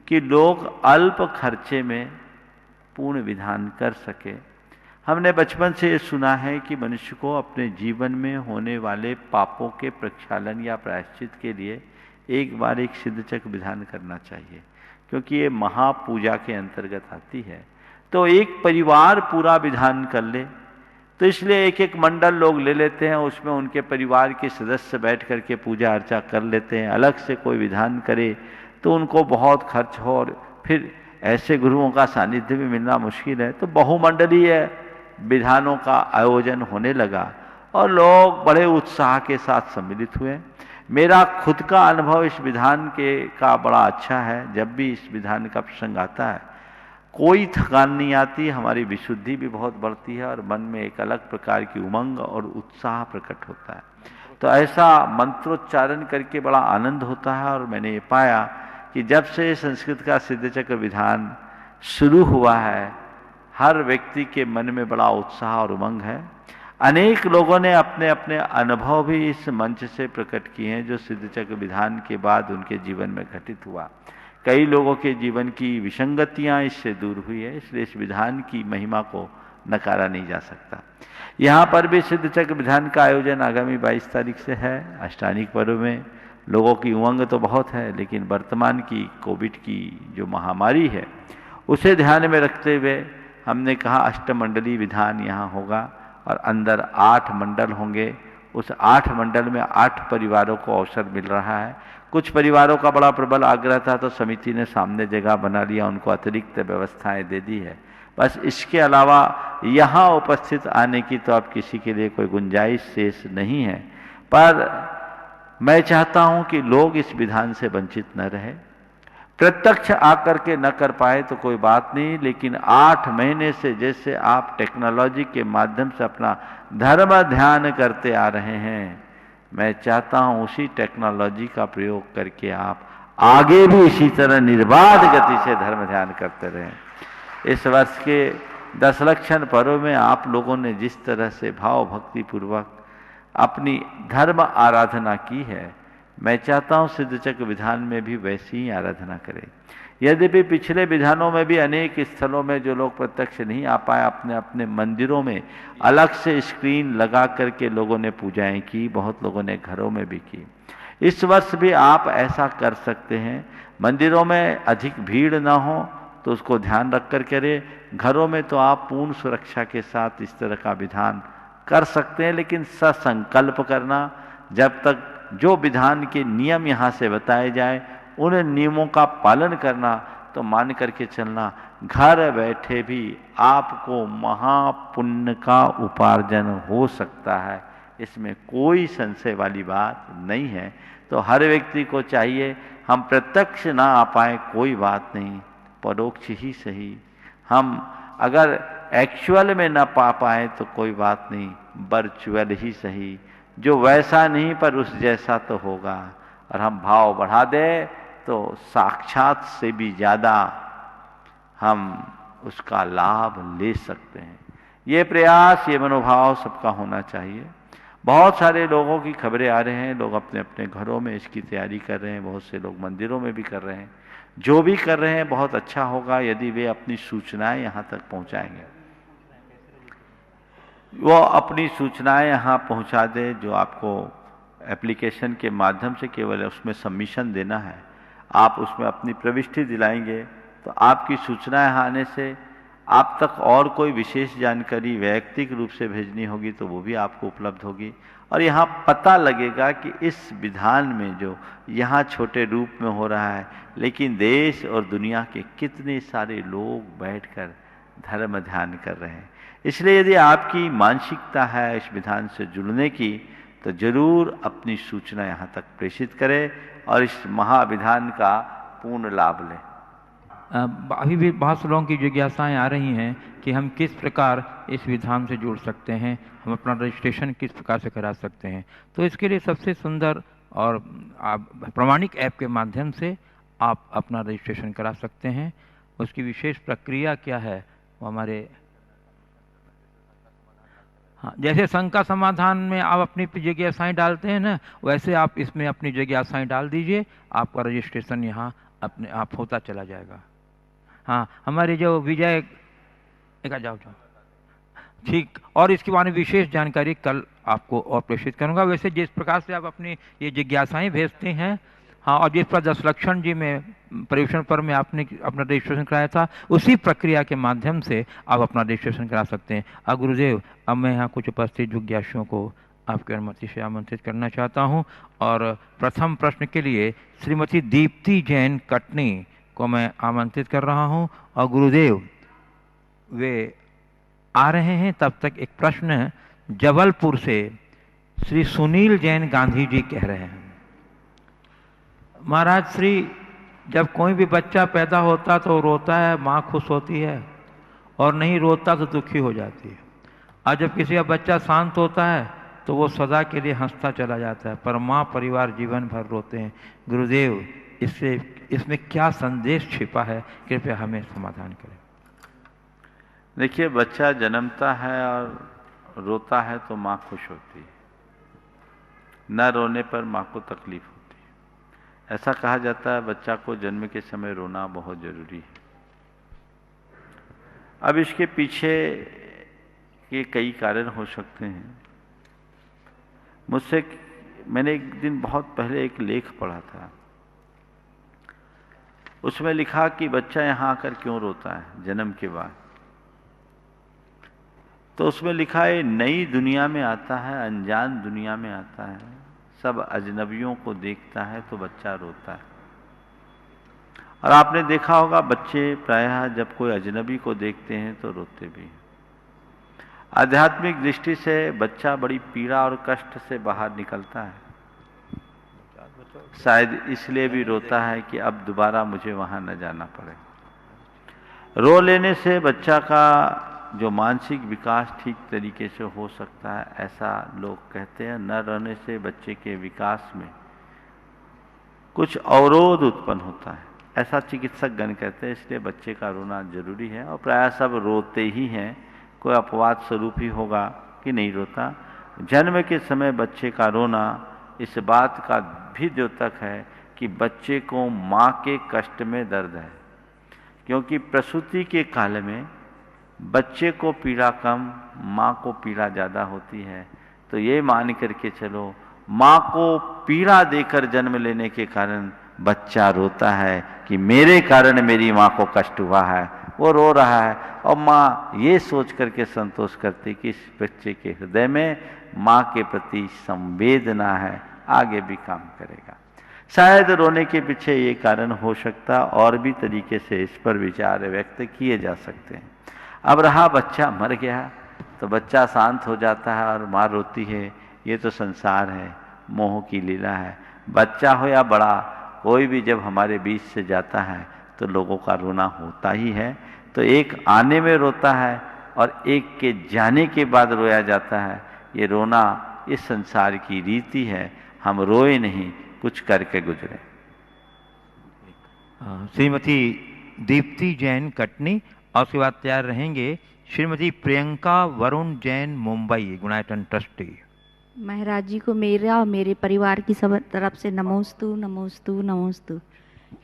कि लोग अल्प खर्चे में पूर्ण विधान कर सके। हमने बचपन से ये सुना है कि मनुष्य को अपने जीवन में होने वाले पापों के प्रक्षालन या प्रायश्चित के लिए एक बार एक सिद्ध चक्र विधान करना चाहिए, क्योंकि ये महापूजा के अंतर्गत आती है। तो एक परिवार पूरा विधान कर ले, तो इसलिए एक एक मंडल लोग ले लेते हैं, उसमें उनके परिवार के सदस्य बैठ करके पूजा अर्चा कर लेते हैं। अलग से कोई विधान करे तो उनको बहुत खर्च हो और फिर ऐसे गुरुओं का सानिध्य भी मिलना मुश्किल है। तो बहुमंडलीय विधानों का आयोजन होने लगा और लोग बड़े उत्साह के साथ सम्मिलित हुए। मेरा खुद का अनुभव इस विधान का बड़ा अच्छा है। जब भी इस विधान का प्रसंग आता है कोई थकान नहीं आती, हमारी विशुद्धि भी बहुत बढ़ती है और मन में एक अलग प्रकार की उमंग और उत्साह प्रकट होता है। तो ऐसा मंत्रोच्चारण करके बड़ा आनंद होता है और मैंने ये पाया कि जब से संस्कृत का सिद्ध चक्र विधान शुरू हुआ है, हर व्यक्ति के मन में बड़ा उत्साह और उमंग है। अनेक लोगों ने अपने अपने अनुभव भी इस मंच से प्रकट किए हैं जो सिद्ध चक्र विधान के बाद उनके जीवन में घटित हुआ। कई लोगों के जीवन की विसंगतियां इससे दूर हुई है, इसलिए इस विधान की महिमा को नकारा नहीं जा सकता। यहाँ पर भी सिद्ध चक्र विधान का आयोजन आगामी 22 तारीख से है। अष्टानिक पर्व में लोगों की उमंग तो बहुत है, लेकिन वर्तमान की कोविड की जो महामारी है उसे ध्यान में रखते हुए हमने कहा अष्टमंडली विधान यहाँ होगा और अंदर 8 मंडल होंगे। उस 8 मंडल में 8 परिवारों को अवसर मिल रहा है। कुछ परिवारों का बड़ा प्रबल आग्रह था तो समिति ने सामने जगह बना लिया, उनको अतिरिक्त व्यवस्थाएं दे दी है। बस इसके अलावा यहाँ उपस्थित आने की तो अब किसी के लिए कोई गुंजाइश शेष नहीं है। पर मैं चाहता हूँ कि लोग इस विधान से वंचित न रहे। प्रत्यक्ष आकर के न कर पाए तो कोई बात नहीं, लेकिन 8 महीने से जैसे आप टेक्नोलॉजी के माध्यम से अपना धर्म ध्यान करते आ रहे हैं, मैं चाहता हूं उसी टेक्नोलॉजी का प्रयोग करके आप आगे भी इसी तरह निर्बाध गति से धर्म ध्यान करते रहें। इस वर्ष के 10 लक्षण पर्व में आप लोगों ने जिस तरह से भाव भक्ति पूर्वक अपनी धर्म आराधना की है, मैं चाहता हूं सिद्ध चक्र विधान में भी वैसी ही आराधना करें। यद्यपि पिछले विधानों में भी अनेक स्थलों में जो लोग प्रत्यक्ष नहीं आ पाए, अपने अपने मंदिरों में अलग से स्क्रीन लगा करके लोगों ने पूजाएं की, बहुत लोगों ने घरों में भी की। इस वर्ष भी आप ऐसा कर सकते हैं। मंदिरों में अधिक भीड़ ना हो तो उसको ध्यान रख कर करें। घरों में तो आप पूर्ण सुरक्षा के साथ इस तरह का विधान कर सकते हैं, लेकिन ससंकल्प करना, जब तक जो विधान के नियम यहाँ से बताए जाए उन नियमों का पालन करना, तो मान करके चलना घर बैठे भी आपको महापुण्य का उपार्जन हो सकता है, इसमें कोई संशय वाली बात नहीं है। तो हर व्यक्ति को चाहिए, हम प्रत्यक्ष ना आ पाए कोई बात नहीं, परोक्ष ही सही, हम अगर एक्चुअल में ना पा पाए तो कोई बात नहीं, वर्चुअल ही सही, जो वैसा नहीं पर उस जैसा तो होगा। और हम भाव बढ़ा दे तो साक्षात से भी ज़्यादा हम उसका लाभ ले सकते हैं। ये प्रयास, ये मनोभाव सबका होना चाहिए। बहुत सारे लोगों की खबरें आ रहे हैं, लोग अपने अपने घरों में इसकी तैयारी कर रहे हैं, बहुत से लोग मंदिरों में भी कर रहे हैं। जो भी कर रहे हैं बहुत अच्छा होगा यदि वे अपनी सूचनाएं यहाँ तक पहुँचाएंगे। वो अपनी सूचनाएं यहाँ पहुँचा दे, जो आपको एप्लीकेशन के माध्यम से केवल उसमें सबमिशन देना है, आप उसमें अपनी प्रविष्टि दिलाएंगे तो आपकी सूचनाएं आने से आप तक और कोई विशेष जानकारी वैयक्तिक रूप से भेजनी होगी तो वो भी आपको उपलब्ध होगी। और यहाँ पता लगेगा कि इस विधान में जो यहाँ छोटे रूप में हो रहा है, लेकिन देश और दुनिया के कितने सारे लोग बैठकर धर्म ध्यान कर रहे हैं। इसलिए यदि आपकी मानसिकता है इस विधान से जुड़ने की, तो जरूर अपनी सूचना यहाँ तक प्रेषित करें और इस महाविधान का पूर्ण लाभ लें। अभी भी बहुत लोगों की जिज्ञासाएं आ रही हैं कि हम किस प्रकार इस विधान से जुड़ सकते हैं, हम अपना रजिस्ट्रेशन किस प्रकार से करा सकते हैं। तो इसके लिए सबसे सुंदर और प्रमाणिक ऐप के माध्यम से आप अपना रजिस्ट्रेशन करा सकते हैं। उसकी विशेष प्रक्रिया क्या है वो हमारे, हाँ, जैसे संघ का समाधान में आप अपनी जिज्ञासाएं डालते हैं ना, वैसे आप इसमें अपनी जिज्ञासाएं डाल दीजिए, आपका रजिस्ट्रेशन यहाँ अपने आप होता चला जाएगा। हाँ, हमारे जो विजय जाओ ठीक, और इसके बारे में विशेष जानकारी कल आपको और प्रेषित करूँगा। वैसे जिस प्रकार से आप अपनी ये जिज्ञासाएं भेजते हैं, हाँ, और जिस पर 10 लक्षण जी में परिवेशन पर में आपने अपना रजिस्ट्रेशन कराया था, उसी प्रक्रिया के माध्यम से आप अपना रजिस्ट्रेशन करा सकते हैं। गुरुदेव, अब मैं यहाँ कुछ उपस्थित जिज्ञासुओं को आपकी अनुमति से आमंत्रित करना चाहता हूँ। और प्रथम प्रश्न के लिए श्रीमती दीप्ति जैन कटनी को मैं आमंत्रित कर रहा हूँ। और गुरुदेव वे आ रहे हैं, तब तक एक प्रश्न जबलपुर से श्री सुनील जैन गांधी जी कह रहे हैं। महाराज श्री, जब कोई भी बच्चा पैदा होता तो रोता है, माँ खुश होती है, और नहीं रोता तो दुखी हो जाती है। और जब किसी का बच्चा शांत होता है तो वो सदा के लिए हंसता चला जाता है, पर माँ परिवार जीवन भर रोते हैं। गुरुदेव, इसमें क्या संदेश छिपा है, कृपया हमें समाधान करें। देखिए, बच्चा जन्मता है और रोता है तो माँ खुश होती है, न रोने पर माँ को तकलीफ होती है। ऐसा कहा जाता है बच्चा को जन्म के समय रोना बहुत जरूरी है। अब इसके पीछे के कई कारण हो सकते हैं। मैंने एक दिन बहुत पहले एक लेख पढ़ा था, उसमें लिखा कि बच्चा यहाँ आकर क्यों रोता है जन्म के बाद। तो उसमें लिखा है, नई दुनिया में आता है, अनजान दुनिया में आता है, सब अजनबियों को देखता है तो बच्चा रोता है। और आपने देखा होगा बच्चे प्रायः जब कोई अजनबी को देखते हैं तो रोते भी हैं। आध्यात्मिक दृष्टि से बच्चा बड़ी पीड़ा और कष्ट से बाहर निकलता है, शायद इसलिए भी रोता है कि अब दोबारा मुझे वहां न जाना पड़े। रो लेने से बच्चा का जो मानसिक विकास ठीक तरीके से हो सकता है, ऐसा लोग कहते हैं। न रोने से बच्चे के विकास में कुछ अवरोध उत्पन्न होता है, ऐसा चिकित्सक गण कहते हैं। इसलिए बच्चे का रोना जरूरी है, और प्राय सब रोते ही हैं। कोई अपवाद स्वरूप ही होगा कि नहीं रोता। जन्म के समय बच्चे का रोना इस बात का भी द्योतक है कि बच्चे को माँ के कष्ट में दर्द है, क्योंकि प्रसूति के काल में बच्चे को पीड़ा कम, माँ को पीड़ा ज़्यादा होती है। तो ये मान करके चलो, माँ को पीड़ा देकर जन्म लेने के कारण बच्चा रोता है कि मेरे कारण मेरी माँ को कष्ट हुआ है, वो रो रहा है। और माँ ये सोच करके संतोष करती कि इस बच्चे के हृदय में माँ के प्रति संवेदना है, आगे भी काम करेगा। शायद रोने के पीछे ये कारण हो सकता, और भी तरीके से इस पर विचार व्यक्त किए जा सकते हैं। अब रहा बच्चा मर गया तो बच्चा शांत हो जाता है और माँ रोती है, ये तो संसार है, मोह की लीला है। बच्चा हो या बड़ा, कोई भी जब हमारे बीच से जाता है तो लोगों का रोना होता ही है। तो एक आने में रोता है और एक के जाने के बाद रोया जाता है। ये रोना इस संसार की रीति है, हम रोए नहीं, कुछ करके गुजरे। श्रीमती दीप्ति जैन कटनी, और उसके बाद तैयार रहेंगे श्रीमती प्रियंका वरुण जैन मुंबई, गुणायतन ट्रस्टी। महाराज जी को मेरा और मेरे परिवार की सब तरफ से नमोस्तु नमोस्तु नमोस्तु।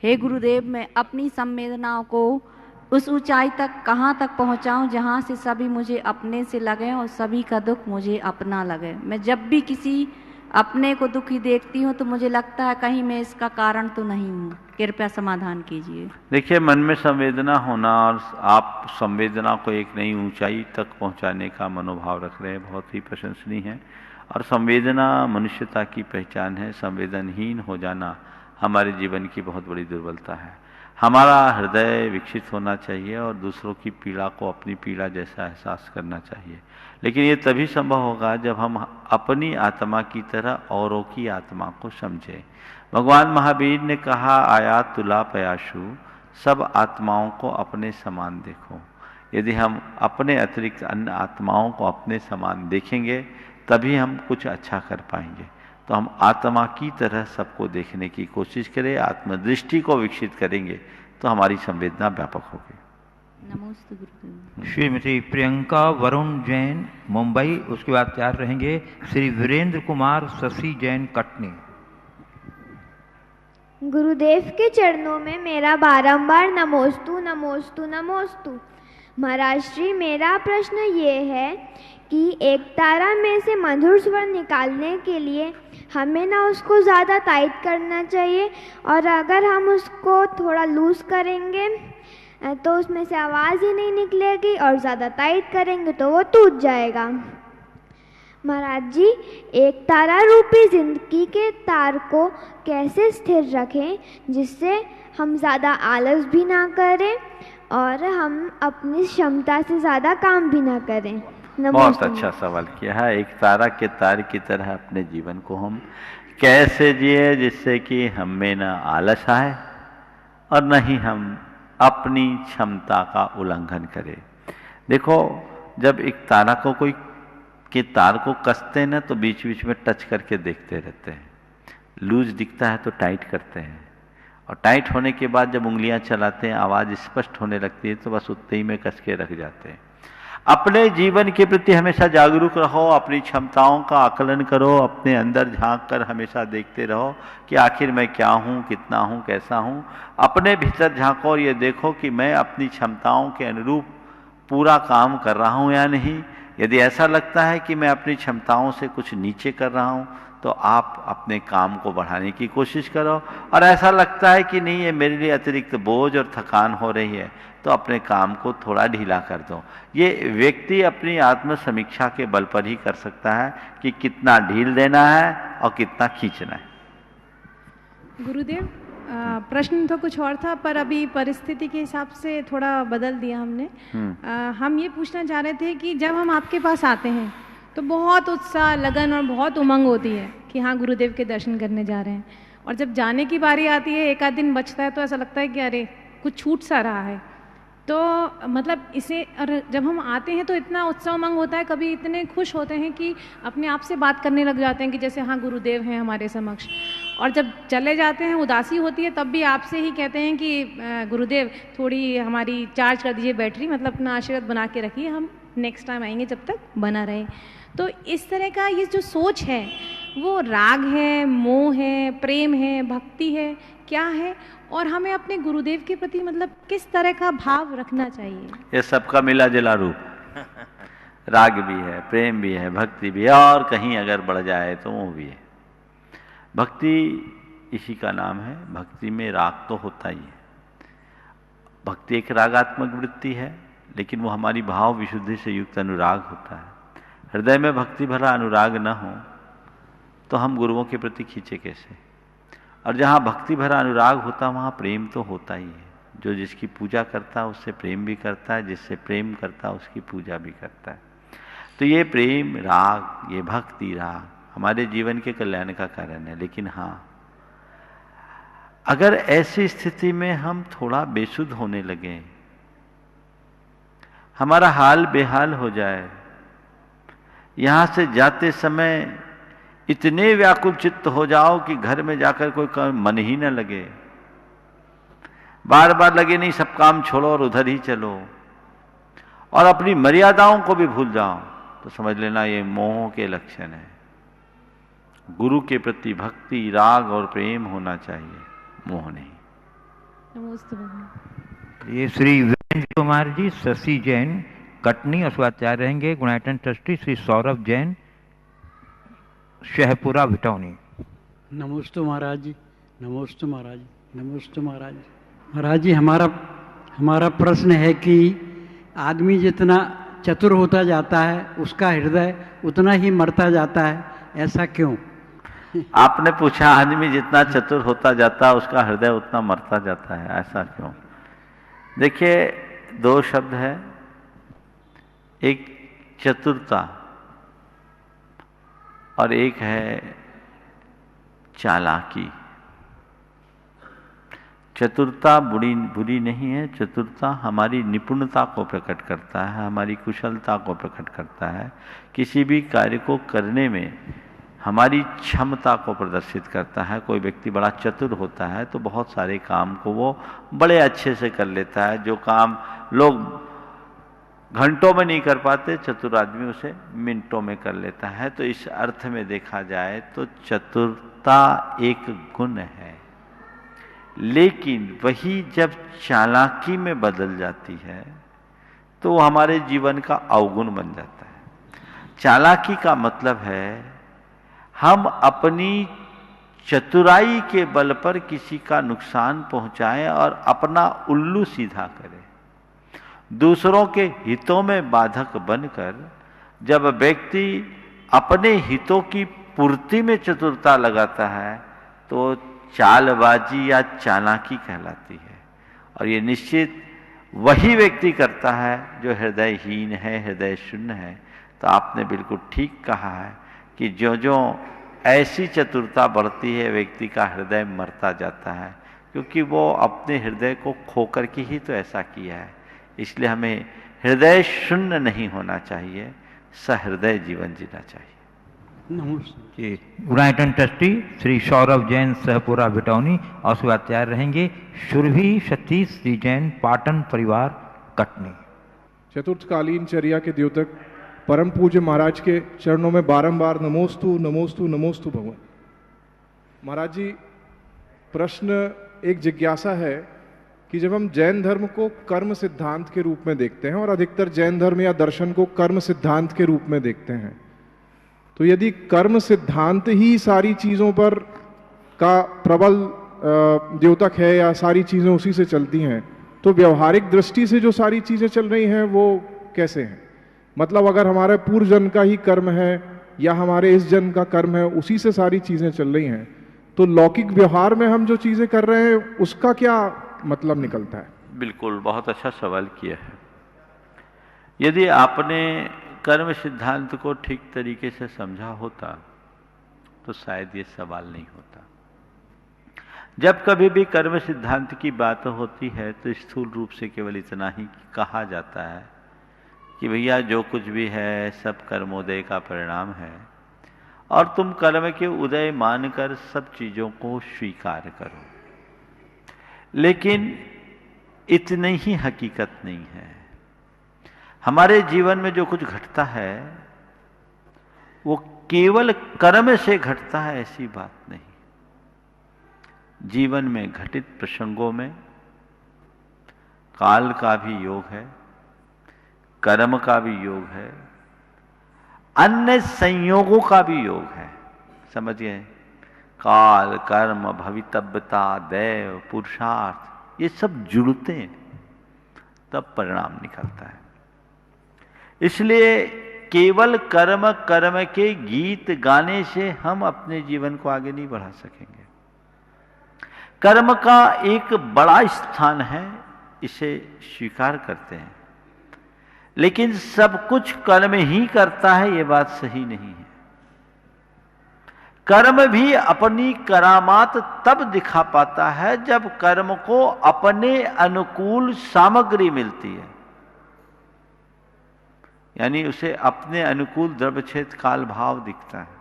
हे गुरुदेव, मैं अपनी संवेदनाओं को उस ऊंचाई तक कहाँ तक पहुँचाऊँ जहाँ से सभी मुझे अपने से लगे और सभी का दुख मुझे अपना लगे। मैं जब भी किसी अपने को दुखी देखती हूँ तो मुझे लगता है कहीं मैं इसका कारण तो नहीं हूँ, कृपया समाधान कीजिए। देखिए, मन में संवेदना होना और आप संवेदना को एक नई ऊंचाई तक पहुंचाने का मनोभाव रख रहे हैं, बहुत ही प्रशंसनीय है। और संवेदना मनुष्यता की पहचान है। संवेदनहीन हो जाना हमारे जीवन की बहुत बड़ी दुर्बलता है। हमारा हृदय विकसित होना चाहिए और दूसरों की पीड़ा को अपनी पीड़ा जैसा एहसास करना चाहिए। लेकिन ये तभी संभव होगा जब हम अपनी आत्मा की तरह औरों की आत्मा को समझें। भगवान महावीर ने कहा, आया तुला पयाशु, सब आत्माओं को अपने समान देखो। यदि हम अपने अतिरिक्त अन्य आत्माओं को अपने समान देखेंगे तभी हम कुछ अच्छा कर पाएंगे। तो हम आत्मा की तरह सबको देखने की कोशिश करें, आत्मदृष्टि को विकसित करेंगे तो हमारी संवेदना व्यापक होगी। नमोस्तु गुरुदेव। श्रीमती प्रियंका वरुण जैन मुंबई, उसके बाद तैयार रहेंगे श्री वीरेंद्र कुमार शशि जैन कटनी। गुरुदेव के चरणों में मेरा बारंबार नमोस्तु नमोस्तु नमोस्तु। महाराज श्री, मेरा प्रश्न ये है कि एक तारा में से मधुर स्वर निकालने के लिए हमें ना उसको ज़्यादा टाइट करना चाहिए, और अगर हम उसको थोड़ा लूज़ करेंगे तो उसमें से आवाज़ ही नहीं निकलेगी, और ज़्यादा टाइट करेंगे तो वो टूट जाएगा। महाराज जी, एक तारा रूपी जिंदगी के तार को कैसे स्थिर रखें जिससे हम ज़्यादा आलस भी ना करें और हम अपनी क्षमता से ज़्यादा काम भी ना करें। बहुत अच्छा सवाल किया है। एक तारा के तार की तरह अपने जीवन को हम कैसे जिए जिससे कि हम में न आलस आए और न ही हम अपनी क्षमता का उल्लंघन करें। देखो, जब एक तारा को कोई के तार को कसते हैं ना तो बीच बीच में टच करके देखते रहते हैं। लूज दिखता है तो टाइट करते हैं, और टाइट होने के बाद जब उंगलियां चलाते हैं आवाज़ स्पष्ट होने लगती है तो बस उतने ही में कस के रख जाते हैं। अपने जीवन के प्रति हमेशा जागरूक रहो, अपनी क्षमताओं का आकलन करो, अपने अंदर झांक कर हमेशा देखते रहो कि आखिर मैं क्या हूँ, कितना हूँ, कैसा हूँ। अपने भीतर झांको और ये देखो कि मैं अपनी क्षमताओं के अनुरूप पूरा काम कर रहा हूँ या नहीं। यदि ऐसा लगता है कि मैं अपनी क्षमताओं से कुछ नीचे कर रहा हूँ तो आप अपने काम को बढ़ाने की कोशिश करो, और ऐसा लगता है कि नहीं ये मेरे लिए अतिरिक्त बोझ और थकान हो रही है तो अपने काम को थोड़ा ढीला कर दो। ये व्यक्ति अपनी आत्म समीक्षा के बल पर ही कर सकता है कि कितना ढील देना है और कितना खींचना है। गुरुदेव, प्रश्न तो कुछ और था पर अभी परिस्थिति के हिसाब से थोड़ा बदल दिया हमने। हम ये पूछना चाह रहे थे कि जब हम आपके पास आते हैं तो बहुत उत्साह, लगन और बहुत उमंग होती है कि हाँ गुरुदेव के दर्शन करने जा रहे हैं, और जब जाने की बारी आती है, एक आध दिन बचता है तो ऐसा लगता है कि अरे कुछ छूट सा रहा है। तो मतलब इसे, और जब हम आते हैं तो इतना उत्साह उमंग होता है, कभी इतने खुश होते हैं कि अपने आप से बात करने लग जाते हैं कि जैसे हाँ गुरुदेव हैं हमारे समक्ष, और जब चले जाते हैं उदासी होती है तब भी आपसे ही कहते हैं कि गुरुदेव थोड़ी हमारी चार्ज कर दीजिए बैटरी, मतलब अपना आशीर्वाद बना के रखिए, हम नेक्स्ट टाइम आएंगे जब तक बना रहे। तो इस तरह का ये जो सोच है वो राग है, मोह है, प्रेम है, भक्ति है, क्या है, और हमें अपने गुरुदेव के प्रति मतलब किस तरह का भाव रखना चाहिए? ये सबका मिला जुला रूप राग भी है, प्रेम भी है, भक्ति भी है, और कहीं अगर बढ़ जाए तो वो भी है। भक्ति इसी का नाम है। भक्ति में राग तो होता ही है। भक्ति एक रागात्मक वृत्ति है, लेकिन वो हमारी भाव विशुद्धि से युक्त अनुराग होता है। हृदय में भक्ति भरा अनुराग न हो तो हम गुरुओं के प्रति खींचे कैसे? और जहाँ भक्ति भरा अनुराग होता वहाँ प्रेम तो होता ही है। जो जिसकी पूजा करता है उससे प्रेम भी करता है, जिससे प्रेम करता है उसकी पूजा भी करता है। तो ये प्रेम राग, ये भक्ति राग हमारे जीवन के कल्याण का कारण है। लेकिन हाँ, अगर ऐसी स्थिति में हम थोड़ा बेसुध होने लगे, हमारा हाल बेहाल हो जाए, यहां से जाते समय इतने व्याकुल चित्त हो जाओ कि घर में जाकर कोई मन ही न लगे, बार बार लगे नहीं सब काम छोड़ो और उधर ही चलो, और अपनी मर्यादाओं को भी भूल जाओ, तो समझ लेना ये मोह के लक्षण है। गुरु के प्रति भक्ति, राग और प्रेम होना चाहिए, मोह नहीं। नमस्ते। ये श्री वीरेंद्र कुमार जी, शशि जैन कटनी अस्वाचार्य रहेंगे। गुणायतन ट्रस्टी श्री सौरभ जैन, शहपुरा भिटौनी। नमस्ते महाराज जी, नमस्ते महाराज, नमस्ते महाराज। महाराज जी, हमारा प्रश्न है कि आदमी जितना चतुर होता जाता है उसका हृदय उतना ही मरता जाता है, ऐसा क्यों? आपने पूछा आदमी जितना चतुर होता जाता है उसका हृदय उतना मरता जाता है, ऐसा क्यों? देखिए, दो शब्द है, एक चतुरता और एक है चालाकी। चतुरता बुरी नहीं है। चतुरता हमारी निपुणता को प्रकट करता है, हमारी कुशलता को प्रकट करता है, किसी भी कार्य को करने में हमारी क्षमता को प्रदर्शित करता है। कोई व्यक्ति बड़ा चतुर होता है तो बहुत सारे काम को वो बड़े अच्छे से कर लेता है। जो काम लोग घंटों में नहीं कर पाते, चतुर आदमी उसे मिनटों में कर लेता है। तो इस अर्थ में देखा जाए तो चतुरता एक गुण है, लेकिन वही जब चालाकी में बदल जाती है तो वो हमारे जीवन का अवगुण बन जाता है। चालाकी का मतलब है हम अपनी चतुराई के बल पर किसी का नुकसान पहुंचाएं और अपना उल्लू सीधा करें। दूसरों के हितों में बाधक बनकर जब व्यक्ति अपने हितों की पूर्ति में चतुरता लगाता है तो चालबाजी या चालाकी कहलाती है। और ये निश्चित वही व्यक्ति करता है जो हृदयहीन है, हृदय शून्य है। तो आपने बिल्कुल ठीक कहा है कि जो जो ऐसी चतुरता बढ़ती है व्यक्ति का हृदय मरता जाता है, क्योंकि वो अपने हृदय को खोकर के ही तो ऐसा किया है। इसलिए हमें हृदय शून्य नहीं होना चाहिए, सहृदय जीवन जीना चाहिए। नमस्ते। गुणायतन ट्रस्टी श्री सौरभ जैन, सहपुरा भिटौनी और शिवाचार्य रहेंगे सुरभि सतीश श्री जैन, पाटन परिवार, कटनी। चतुर्थकालीन चर्या के द्योतक परम पूज्य महाराज के चरणों में बारंबार नमोस्तु नमोस्तु नमोस्तु भगवान। महाराज जी, प्रश्न एक जिज्ञासा है कि जब हम जैन धर्म को कर्म सिद्धांत के रूप में देखते हैं और अधिकतर जैन धर्म या दर्शन को कर्म सिद्धांत के रूप में देखते हैं, तो यदि कर्म सिद्धांत ही सारी चीज़ों पर का प्रबल द्योतक है या सारी चीज़ें उसी से चलती हैं, तो व्यवहारिक दृष्टि से जो सारी चीज़ें चल रही हैं वो कैसे हैं? मतलब अगर हमारे पूर्व जन्म का ही कर्म है या हमारे इस जन्म का कर्म है, उसी से सारी चीज़ें चल रही हैं, तो लौकिक व्यवहार में हम जो चीज़ें कर रहे हैं उसका क्या मतलब निकलता है? बिल्कुल, बहुत अच्छा सवाल किया है। यदि आपने कर्म सिद्धांत को ठीक तरीके से समझा होता तो शायद ये सवाल नहीं होता। जब कभी भी कर्म सिद्धांत की बात होती है तो स्थूल रूप से केवल इतना ही कहा जाता है कि भैया जो कुछ भी है सब कर्मोदय का परिणाम है और तुम कर्म के उदय मानकर सब चीज़ों को स्वीकार करो। लेकिन इतनी ही हकीकत नहीं है। हमारे जीवन में जो कुछ घटता है वो केवल कर्म से घटता है ऐसी बात नहीं। जीवन में घटित प्रसंगों में काल का भी योग है, कर्म का भी योग है, अन्य संयोगों का भी योग है। समझिए, काल, कर्म, भवितव्यता, दैव, पुरुषार्थ, ये सब जुड़ते हैं तब परिणाम निकलता है। इसलिए केवल कर्म के गीत गाने से हम अपने जीवन को आगे नहीं बढ़ा सकेंगे। कर्म का एक बड़ा स्थान है, इसे स्वीकार करते हैं, लेकिन सब कुछ कर्म ही करता है, ये बात सही नहीं है। कर्म भी अपनी करामात तब दिखा पाता है जब कर्म को अपने अनुकूल सामग्री मिलती है, यानी उसे अपने अनुकूल द्रव्य क्षेत्र काल भाव दिखता है।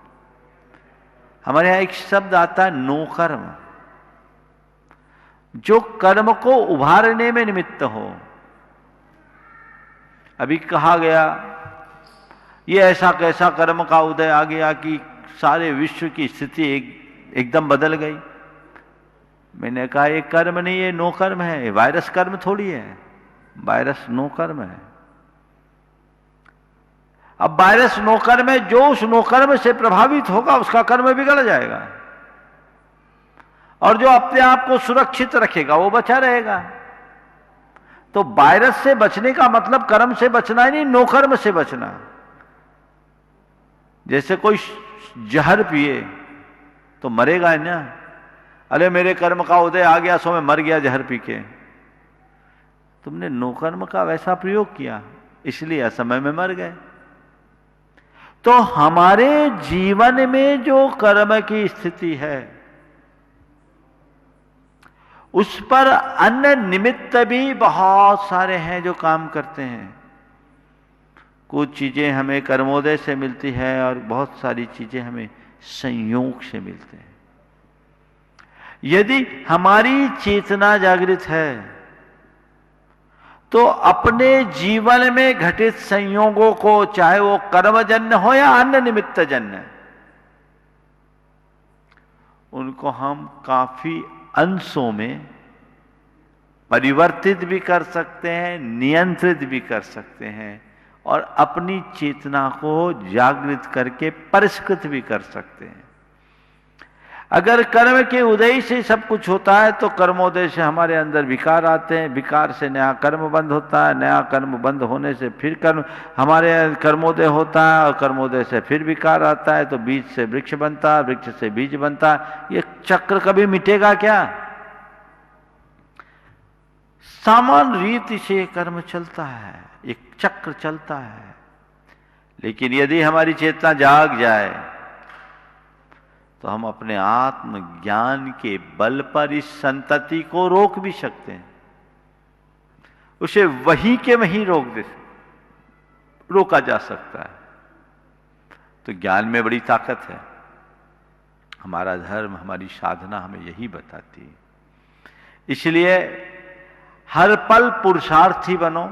हमारे यहां एक शब्द आता है नो कर्म, जो कर्म को उभारने में निमित्त हो। अभी कहा गया ये ऐसा कैसा कर्म का उदय आ गया कि सारे विश्व की स्थिति एकदम बदल गई। मैंने कहा ये कर्म नहीं, ये नो कर्म है। ये वायरस कर्म थोड़ी है, वायरस नो कर्म है। अब वायरस नो कर्म है, जो उस नो कर्म से प्रभावित होगा उसका कर्म बिगड़ जाएगा, और जो अपने आप को सुरक्षित रखेगा वो बचा रहेगा। तो वायरस से बचने का मतलब कर्म से बचना ही नहीं, नो कर्म से बचना। जैसे कोई जहर पिए तो मरेगा है ना, अरे मेरे कर्म का उदय आ गया सो मैं मर गया जहर पी के। तुमने नो कर्म का वैसा प्रयोग किया, इसलिए असमय में मर गए। तो हमारे जीवन में जो कर्म की स्थिति है उस पर अन्य निमित्त भी बहुत सारे हैं जो काम करते हैं। कुछ चीजें हमें कर्मोदय से मिलती है और बहुत सारी चीजें हमें संयोग से मिलते हैं। यदि हमारी चेतना जागृत है तो अपने जीवन में घटित संयोगों को, चाहे वो कर्मजन्य हो या अन्य निमित्त जन्य, उनको हम काफी अंशों में परिवर्तित भी कर सकते हैं, नियंत्रित भी कर सकते हैं, और अपनी चेतना को जागृत करके परिष्कृत भी कर सकते हैं। अगर कर्म के उदय से सब कुछ होता है तो कर्मोदय से हमारे अंदर विकार आते हैं, विकार से नया कर्म बंद होता है, नया कर्म बंद होने से फिर कर्म हमारे कर्मोदय होता है, और कर्मोदय से फिर विकार आता है, तो बीज से वृक्ष बनता है, वृक्ष से बीज बनता है। ये चक्र कभी मिटेगा क्या? सामान्य रीति से कर्म चलता है, एक चक्र चलता है। लेकिन यदि हमारी चेतना जाग जाए तो हम अपने आत्मज्ञान के बल पर इस संतति को रोक भी सकते हैं, उसे वहीं के वहीं रोका जा सकता है। तो ज्ञान में बड़ी ताकत है। हमारा धर्म, हमारी साधना हमें यही बताती है। इसलिए हर पल पुरुषार्थी बनो,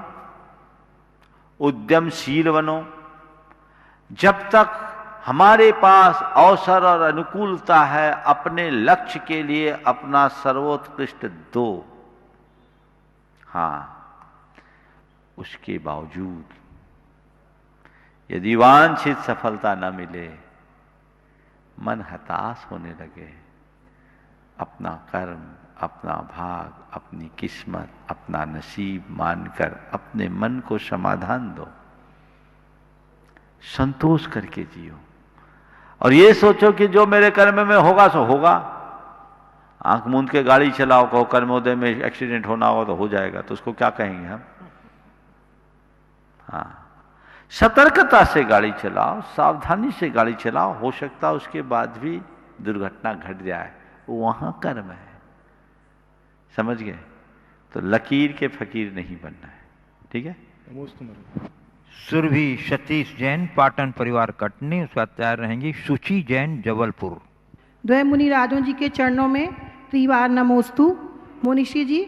उद्यमशील बनो। जब तक हमारे पास अवसर और अनुकूलता है, अपने लक्ष्य के लिए अपना सर्वोत्कृष्ट दो। हां, उसके बावजूद यदि वांछित सफलता न मिले, मन हताश होने लगे, अपना कर्म, अपना भाग, अपनी किस्मत, अपना नसीब मानकर अपने मन को समाधान दो, संतोष करके जियो, और ये सोचो कि जो मेरे कर्म में होगा सो होगा। आंख मूंद के गाड़ी चलाओ, कहो कर्मोदय में एक्सीडेंट होना होगा तो हो जाएगा, तो उसको क्या कहेंगे हम? हाँ, सतर्कता से गाड़ी चलाओ, सावधानी से गाड़ी चलाओ। हो सकता है उसके बाद भी दुर्घटना घट जाए, वहां कर्म है। समझ गए? तो लकीर के फकीर नहीं बनना है। ठीक है? सुरभि सतीश जैन पाटन परिवार कटनी, उसका तैयार रहेंगी सुची जैन जबलपुर। द्वय मुनि राजों जी के चरणों में त्रिवार नमोस्तु। मुनिषी जी,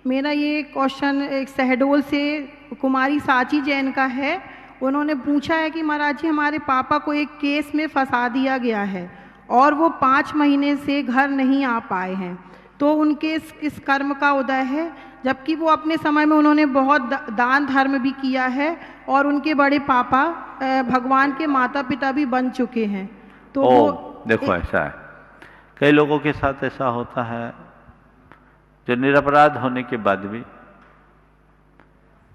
मेरा ये क्वेश्चन एक शहडोल से कुमारी साची जैन का है। उन्होंने पूछा है कि महाराज जी, हमारे पापा को एक केस में फंसा दिया गया है और वो 5 महीने से घर नहीं आ पाए हैं, तो उनके किस कर्म का उदय है? जबकि वो अपने समय में उन्होंने बहुत दान धर्म भी किया है और उनके बड़े पापा भगवान के माता पिता भी बन चुके हैं। तो वो देखो ऐसा है, कई लोगों के साथ ऐसा होता है जो निरपराध होने के बाद भी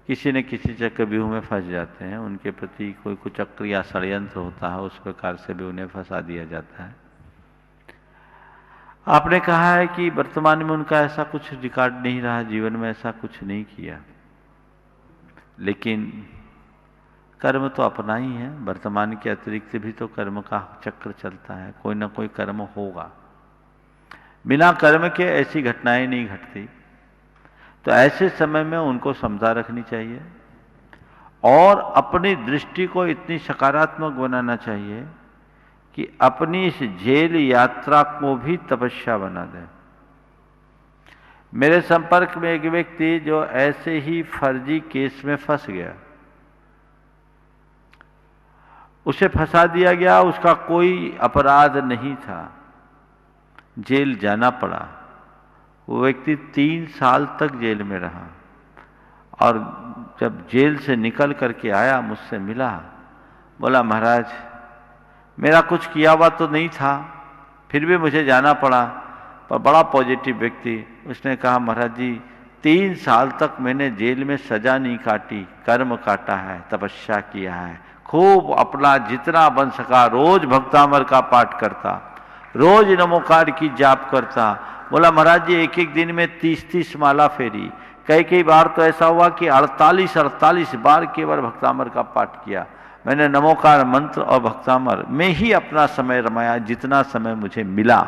किसी न किसी चक्रव्यूह में फंस जाते हैं। उनके प्रति कोई कुचक्र या षड्यंत्र होता है, उस प्रकार से भी उन्हें फंसा दिया जाता है। आपने कहा है कि वर्तमान में उनका ऐसा कुछ रिकॉर्ड नहीं रहा, जीवन में ऐसा कुछ नहीं किया, लेकिन कर्म तो अपना ही है। वर्तमान के अतिरिक्त भी तो कर्म का चक्र चलता है, कोई ना कोई कर्म होगा। बिना कर्म के ऐसी घटनाएं नहीं घटती। तो ऐसे समय में उनको समझा रखनी चाहिए और अपनी दृष्टि को इतनी सकारात्मक बनाना चाहिए कि अपनी इस जेल यात्रा को भी तपस्या बना दें। मेरे संपर्क में एक व्यक्ति जो ऐसे ही फर्जी केस में फंस गया, उसे फंसा दिया गया, उसका कोई अपराध नहीं था, जेल जाना पड़ा। वो व्यक्ति 3 साल तक जेल में रहा और जब जेल से निकल करके आया, मुझसे मिला, बोला महाराज मेरा कुछ किया हुआ तो नहीं था, फिर भी मुझे जाना पड़ा। पर बड़ा पॉजिटिव व्यक्ति, उसने कहा महाराज जी 3 साल तक मैंने जेल में सजा नहीं काटी, कर्म काटा है, तपस्या किया है, खूब अपना जितना बन सका रोज भक्तामर का पाठ करता, रोज नमोकार की जाप करता। बोला महाराज जी एक एक दिन में 30-30 माला फेरी, कई बार तो ऐसा हुआ कि 48 बार केवल भक्तामर का पाठ किया। मैंने नमोकार मंत्र और भक्तामर में ही अपना समय रमाया जितना समय मुझे मिला।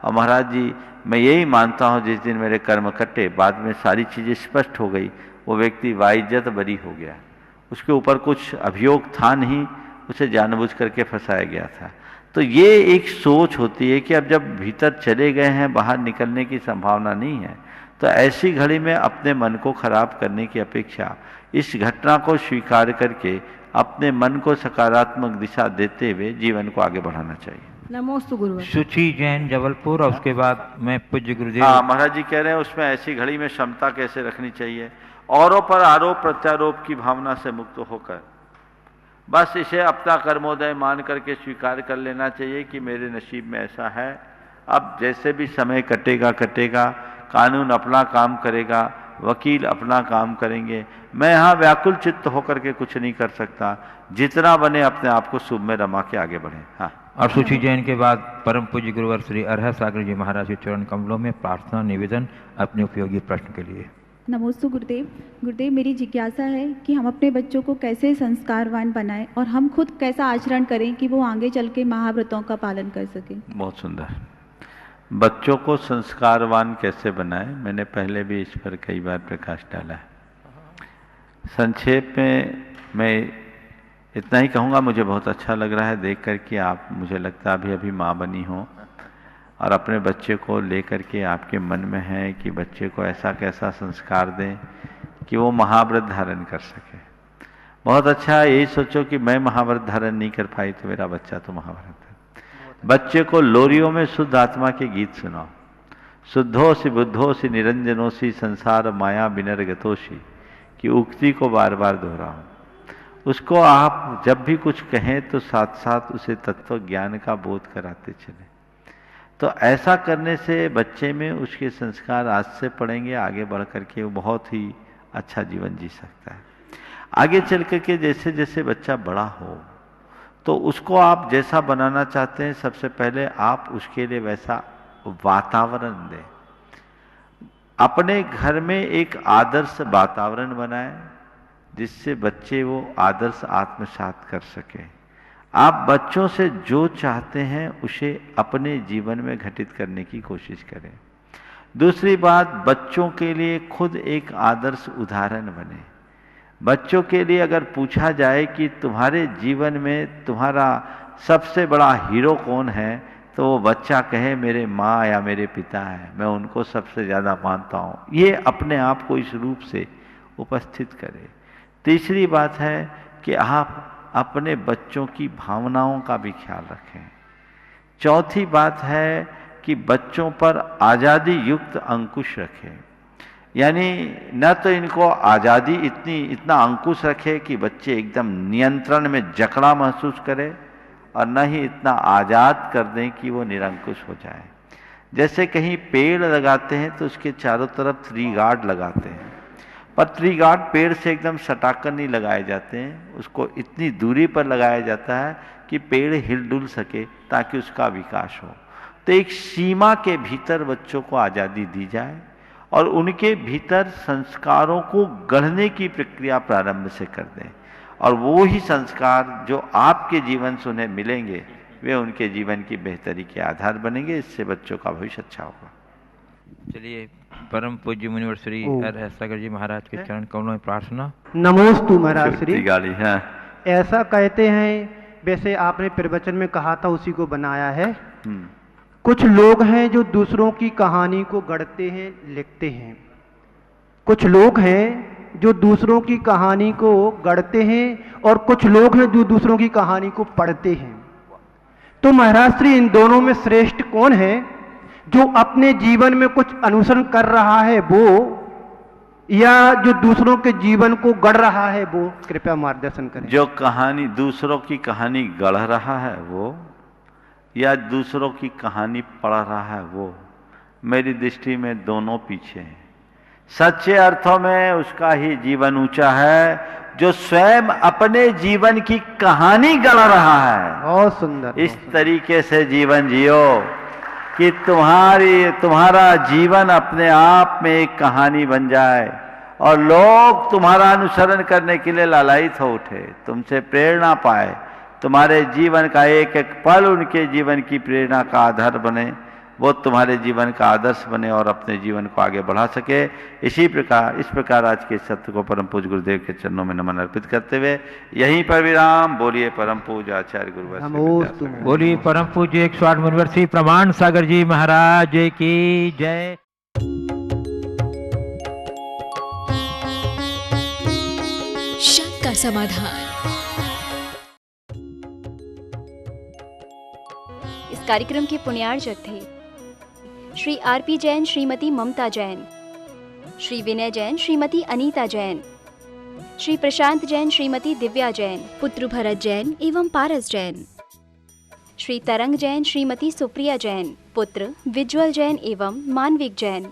और महाराज जी मैं यही मानता हूँ जिस दिन मेरे कर्म कटे, बाद में सारी चीज़ें स्पष्ट हो गई, वो व्यक्ति वाइज्जत बरी हो गया। उसके ऊपर कुछ अभियोग था नहीं, उसे जानबूझ करके फंसाया गया था। तो ये एक सोच होती है कि अब जब भीतर चले गए हैं, बाहर निकलने की संभावना नहीं है, तो ऐसी घड़ी में अपने मन को खराब करने की अपेक्षा इस घटना को स्वीकार करके अपने मन को सकारात्मक दिशा देते हुए जीवन को आगे बढ़ाना चाहिए। नमोस्तु गुरुवर। सुची जैन जबलपुर, और उसके बाद मैं पूज्य गुरुदेव। हाँ महाराज जी कह रहे हैं उसमें ऐसी घड़ी में क्षमता कैसे रखनी चाहिए, औरों पर आरोप प्रत्यारोप की भावना से मुक्त होकर बस इसे अपना कर्मोदय मान करके स्वीकार कर लेना चाहिए कि मेरे नसीब में ऐसा है। अब जैसे भी समय कटेगा, कानून अपना काम करेगा, वकील अपना काम करेंगे, मैं यहाँ व्याकुल चित्त होकर के कुछ नहीं कर सकता। जितना बने अपने आप को शुभ में रमा के आगे बढ़े। हाँ। और सुची जैन के बाद परम पूज्य गुरुवर श्री अरहर सागर जी महाराज के चरण कमलों में प्रार्थना निवेदन अपने उपयोगी प्रश्न के लिए। नमोस्तु गुरुदेव। गुरुदेव मेरी जिज्ञासा है कि हम अपने बच्चों को कैसे संस्कारवान बनाएं और हम खुद कैसा आचरण करें कि वो आगे चल के महाव्रतों का पालन कर सकें। बहुत सुंदर। बच्चों को संस्कारवान कैसे बनाएं, मैंने पहले भी इस पर कई बार प्रकाश डाला है। संक्षेप में मैं इतना ही कहूँगा, मुझे बहुत अच्छा लग रहा है देख कर के आप, मुझे लगता है अभी माँ बनी हो और अपने बच्चे को लेकर के आपके मन में है कि बच्चे को ऐसा कैसा संस्कार दें कि वो महाव्रत धारण कर सके। बहुत अच्छा है, यही सोचो कि मैं महाव्रत धारण नहीं कर पाई तो मेरा बच्चा तो महाव्रत है। बच्चे को लोरियों में शुद्ध आत्मा के गीत सुनाओ। शुद्धोसी बुद्धोसी निरंजनोसी संसार माया विनर्गतोसी की उक्ति को बार बार दोहराओ। उसको आप जब भी कुछ कहें तो साथ साथ उसे तत्व ज्ञान का बोध कराते चले। तो ऐसा करने से बच्चे में उसके संस्कार आज से पड़ेंगे, आगे बढ़ करके वो बहुत ही अच्छा जीवन जी सकता है। आगे चल करके जैसे जैसे बच्चा बड़ा हो तो उसको आप जैसा बनाना चाहते हैं, सबसे पहले आप उसके लिए वैसा वातावरण दें। अपने घर में एक आदर्श वातावरण बनाएं जिससे बच्चे वो आदर्श आत्मसात कर सके। आप बच्चों से जो चाहते हैं उसे अपने जीवन में घटित करने की कोशिश करें। दूसरी बात, बच्चों के लिए खुद एक आदर्श उदाहरण बने। बच्चों के लिए अगर पूछा जाए कि तुम्हारे जीवन में तुम्हारा सबसे बड़ा हीरो कौन है, तो वो बच्चा कहे मेरे माँ या मेरे पिता है, मैं उनको सबसे ज़्यादा मानता हूँ। ये अपने आप को इस रूप से उपस्थित करे। तीसरी बात है कि आप अपने बच्चों की भावनाओं का भी ख्याल रखें। चौथी बात है कि बच्चों पर आज़ादी युक्त अंकुश रखें, यानी न तो इनको आज़ादी इतना अंकुश रखे कि बच्चे एकदम नियंत्रण में जकड़ा महसूस करें, और न ही इतना आज़ाद कर दें कि वो निरंकुश हो जाए। जैसे कहीं पेड़ लगाते हैं तो उसके चारों तरफ ट्री गार्ड लगाते हैं, पर ट्री गार्ड पेड़ से एकदम सटाकर नहीं लगाए जाते हैं, उसको इतनी दूरी पर लगाया जाता है कि पेड़ हिलडुल सके ताकि उसका विकास हो। तो एक सीमा के भीतर बच्चों को आज़ादी दी जाए और उनके भीतर संस्कारों को गढ़ने की प्रक्रिया प्रारंभ से कर दें, और वो ही संस्कार जो आपके जीवन से उन्हें मिलेंगे वे उनके जीवन की बेहतरी के आधार बनेंगे। इससे बच्चों का भविष्य अच्छा होगा। चलिए परम पूज्य मुनिवर श्री हर सागर जी महाराज के चरण कमलों में प्रार्थना। नमोस्तु महाराज श्री। गाली है ऐसा कहते हैं, वैसे आपने प्रवचन में कहा था उसी को बनाया है। कुछ लोग हैं जो दूसरों की कहानी को गढ़ते हैं, लिखते हैं। कुछ लोग हैं जो दूसरों की कहानी को गढ़ते हैं और कुछ लोग हैं जो दूसरों की कहानी को पढ़ते हैं। तो महाराज श्री इन दोनों में श्रेष्ठ कौन है? जो अपने जीवन में कुछ अनुसरण कर रहा है वो, या जो दूसरों के जीवन को गढ़ रहा है वो? कृपया मार्गदर्शन करें। जो कहानी दूसरों की कहानी गढ़ रहा है वो, या दूसरों की कहानी पढ़ रहा है वो, मेरी दृष्टि में दोनों पीछे हैं। सच्चे अर्थों में उसका ही जीवन ऊंचा है जो स्वयं अपने जीवन की कहानी गढ़ रहा है। बहुत सुंदर। इस तरीके से जीवन जियो कि तुम्हारा जीवन अपने आप में एक कहानी बन जाए और लोग तुम्हारा अनुसरण करने के लिए लालायित हो उठे, तुमसे प्रेरणा पाए, तुम्हारे जीवन का एक एक पल उनके जीवन की प्रेरणा का आधार बने, वो तुम्हारे जीवन का आदर्श बने और अपने जीवन को आगे बढ़ा सके। इस प्रकार आज के सत्य को परम पूज्य गुरुदेव के चरणों में नमन अर्पित करते हुए यहीं पर विराम। बोलिए परम पूज्य आचार्य गुरुवर, बोलिए परम पूज्य 108 मुनिवर श्री प्रमाण सागर जी महाराज की जय। शक का समाधान। इस कार्यक्रम के पुण्यार्चक थे श्री आरपी जैन, श्रीमती ममता जैन, श्री विनय जैन, श्रीमती अनीता जैन, श्री प्रशांत जैन, श्रीमती दिव्या जैन, पुत्र भरत जैन एवं पारस जैन, श्री तरंग जैन, श्रीमती सुप्रिया जैन, पुत्र विज्वल जैन एवं मानविक जैन।